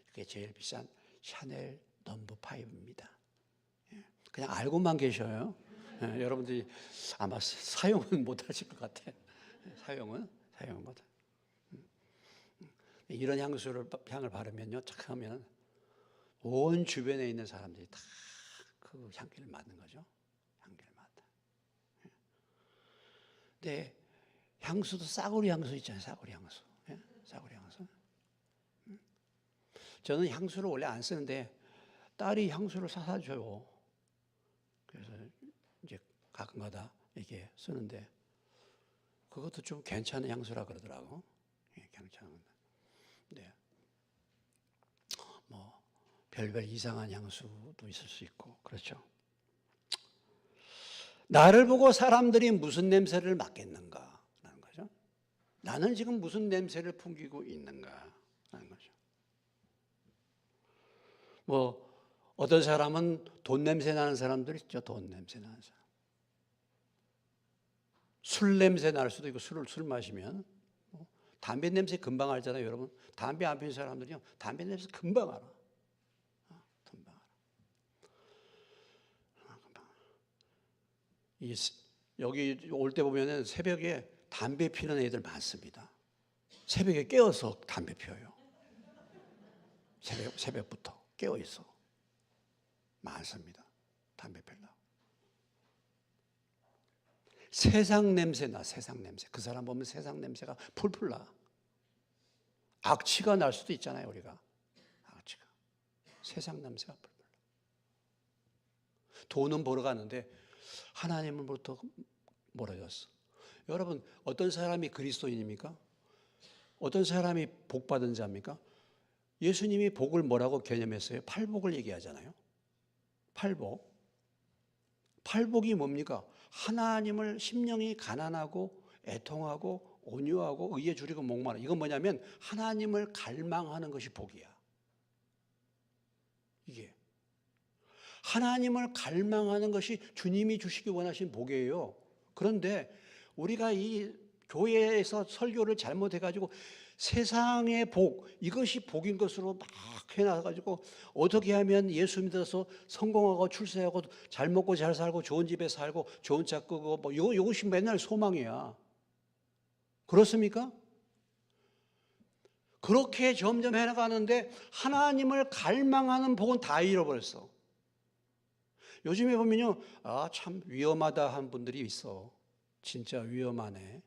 그게 제일 비싼 샤넬 넘버 5입니다. 그냥 알고만 계셔요. 여러분들이 아마 사용은 못 하실 것 같아. 사용은 못. 이런 향을 바르면요, 착 하면 온 주변에 있는 사람들이 다 그 향기를 맡는 거죠. 향기를 맡아. 근데 향수도 싸구려 향수 있잖아요. 싸구려 향수. 싸구려 향수. 저는 향수를 원래 안 쓰는데 딸이 향수를 사다 줘요. 그래서 이제 가끔가다 이렇게 쓰는데 그것도 좀 괜찮은 향수라 그러더라고. 괜찮은. 네. 뭐 별별 이상한 향수도 있을 수 있고 그렇죠. 나를 보고 사람들이 무슨 냄새를 맡겠는가라는 거죠. 나는 지금 무슨 냄새를 풍기고 있는가라는 거죠. 뭐 어떤 사람은 돈 냄새 나는 사람들 있죠. 돈 냄새 나는 사람. 술 냄새 날 수도 있고 술 마시면 담배 냄새 금방 알잖아요, 여러분. 담배 안 피는 사람들이요, 담배 냄새 금방 알아. 금방 알아. 여기 올 때 보면은 새벽에 담배 피는 애들 많습니다. 새벽에 깨어서 담배 피워요. 새벽부터 깨어 있어. 많습니다. 담배 피려고. 세상 냄새 나, 세상 냄새. 그 사람 보면 세상 냄새가 풀풀 나. 악취가 날 수도 있잖아요, 우리가. 악취가. 세상 냄새가 풀풀 나. 돈은 벌어 가는데 하나님으로부터 멀어졌어. 여러분, 어떤 사람이 그리스도인입니까? 어떤 사람이 복받은 자입니까? 예수님이 복을 뭐라고 개념했어요? 팔복을 얘기하잖아요. 팔복. 팔복이 뭡니까? 하나님을 심령이 가난하고 애통하고 온유하고 의에 줄이고 목마르. 이건 뭐냐면 하나님을 갈망하는 것이 복이야. 이게 하나님을 갈망하는 것이 주님이 주시기 원하신 복이에요. 그런데 우리가 이 교회에서 설교를 잘못해가지고 세상의 복, 이것이 복인 것으로 막 해놔가지고 어떻게 하면 예수 믿어서 성공하고 출세하고 잘 먹고 잘 살고 좋은 집에 살고 좋은 차 끄고 뭐 이것이 맨날 소망이야. 그렇습니까? 그렇게 점점 해나가는데 하나님을 갈망하는 복은 다 잃어버렸어. 요즘에 보면요, 참 위험하다 한 분들이 있어. 진짜 위험하네.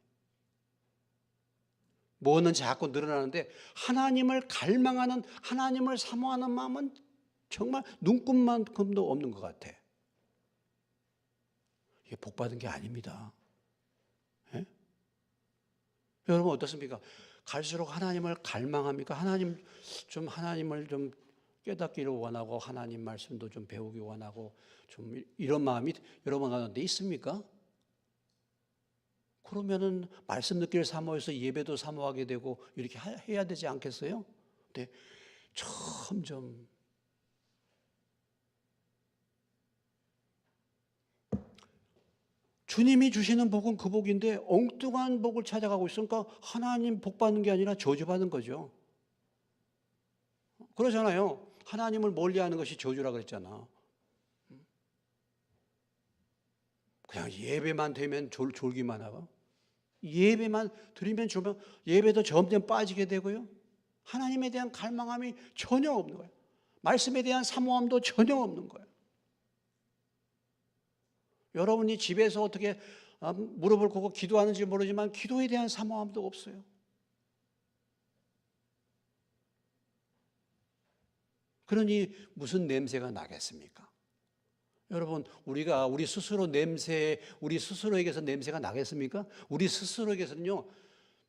뭐는 자꾸 늘어나는데 하나님을 갈망하는, 하나님을 사모하는 마음은 정말 눈꼽만큼도 없는 것 같아. 이게 복받은 게 아닙니다. 예? 여러분 어떻습니까? 갈수록 하나님을 갈망합니까? 하나님을 좀 깨닫기를 원하고 하나님 말씀도 좀 배우기 원하고 좀 이런 마음이 여러분 가운데 있습니까? 그러면은 말씀 듣기를 사모해서 예배도 사모하게 되고 이렇게 해야 되지 않겠어요? 근데 점점 주님이 주시는 복은 그 복인데 엉뚱한 복을 찾아가고 있으니까 하나님 복 받는 게 아니라 저주받는 거죠. 그러잖아요. 하나님을 멀리하는 것이 저주라 그랬잖아. 그냥 예배만 되면 졸기만 하고, 예배만 드리면 주면 예배도 점점 빠지게 되고요. 하나님에 대한 갈망함이 전혀 없는 거예요. 말씀에 대한 사모함도 전혀 없는 거예요. 여러분이 집에서 어떻게 무릎을 꿇고 기도하는지 모르지만 기도에 대한 사모함도 없어요. 그러니 무슨 냄새가 나겠습니까? 여러분, 우리가 우리 스스로에게서 냄새가 나겠습니까? 우리 스스로에게서는요,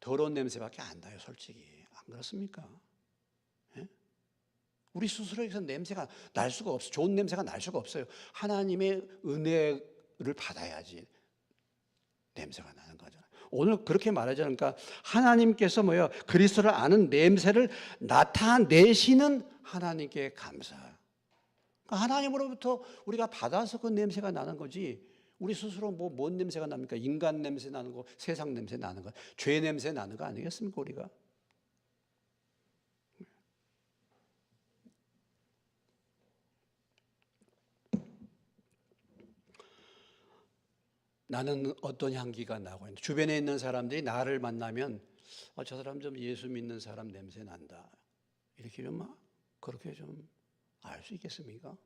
더러운 냄새밖에 안 나요, 솔직히. 안 그렇습니까? 예? 우리 스스로에게서 냄새가 날 수가 없어요. 좋은 냄새가 날 수가 없어요. 하나님의 은혜를 받아야지 냄새가 나는 거잖아요. 오늘 그렇게 말하자면, 그러니까 하나님께서 그리스도를 아는 냄새를 나타내시는 하나님께 감사해요. 하나님으로부터 우리가 받아서 그 냄새가 나는 거지, 우리 스스로 뭔 냄새가 납니까? 인간 냄새 나는 거, 세상 냄새 나는 거, 죄 냄새 나는 거 아니겠습니까, 우리가? 나는 어떤 향기가 나고 있는데, 주변에 있는 사람들이 나를 만나면 저 사람 좀 예수 믿는 사람 냄새 난다, 이렇게 좀 그렇게 좀 알 수 있겠습니까?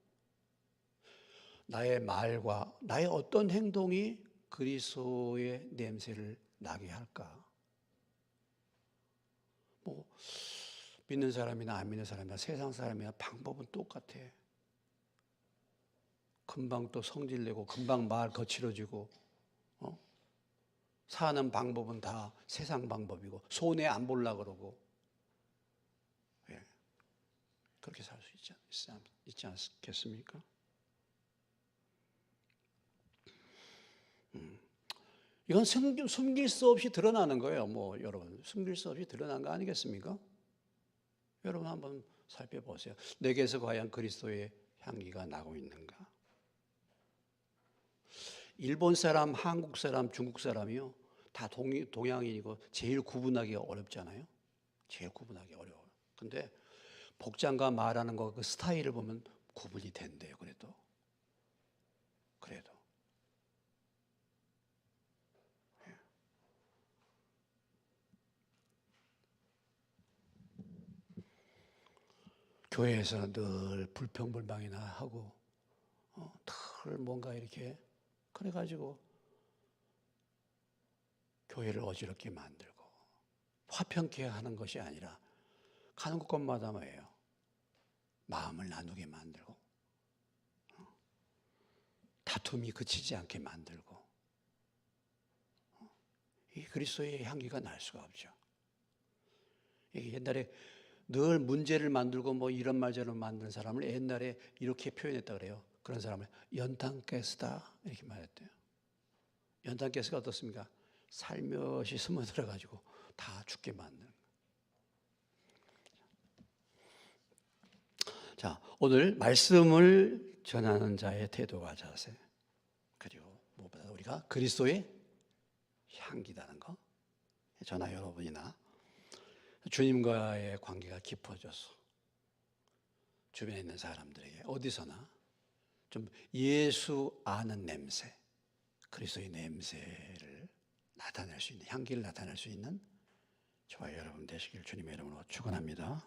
나의 말과 나의 어떤 행동이 그리스도의 냄새를 나게 할까? 믿는 사람이나 안 믿는 사람이나 세상 사람이나 방법은 똑같아. 금방 또 성질내고 금방 말 거칠어지고, 사는 방법은 다 세상 방법이고 손해 안 보려고 그러고, 그렇게 살 수 있지 않겠습니까? 이건 숨길 수 없이 드러나는 거예요. 여러분, 숨길 수 없이 드러난 거 아니겠습니까? 여러분 한번 살펴보세요. 내게서 과연 그리스도의 향기가 나고 있는가? 일본 사람, 한국 사람, 중국 사람이요, 다 동양인이고 제일 구분하기 어렵잖아요. 제일 구분하기 어려워요. 근데 복장과 말하는 거, 그 스타일을 보면 구분이 된대요. 그래도 교회에서 늘 불평불만이나 하고, 늘 뭔가 이렇게 그래가지고 교회를 어지럽게 만들고, 화평케 하는 것이 아니라 가는 곳마다 뭐예요? 마음을 나누게 만들고, 다툼이 그치지 않게 만들고, 이 그리스도의 향기가 날 수가 없죠. 옛날에 늘 문제를 만들고 이런 말 저런 만드는 사람을 옛날에 이렇게 표현했다 그래요. 그런 사람을 연탄가스다 이렇게 말했대요. 연탄가스가 어떻습니까? 살며시 스며들어가지고 다 죽게 만드는. 자, 오늘 말씀을 전하는 자의 태도와 자세, 그리고 무엇보다 우리가 그리스도의 향기라는 거, 저나 여러분이나 주님과의 관계가 깊어져서 주변에 있는 사람들에게 어디서나 좀 예수 아는 냄새, 그리스도의 냄새를 나타낼 수 있는, 향기를 나타낼 수 있는 저와 여러분 되시길 주님의 이름으로 축원합니다.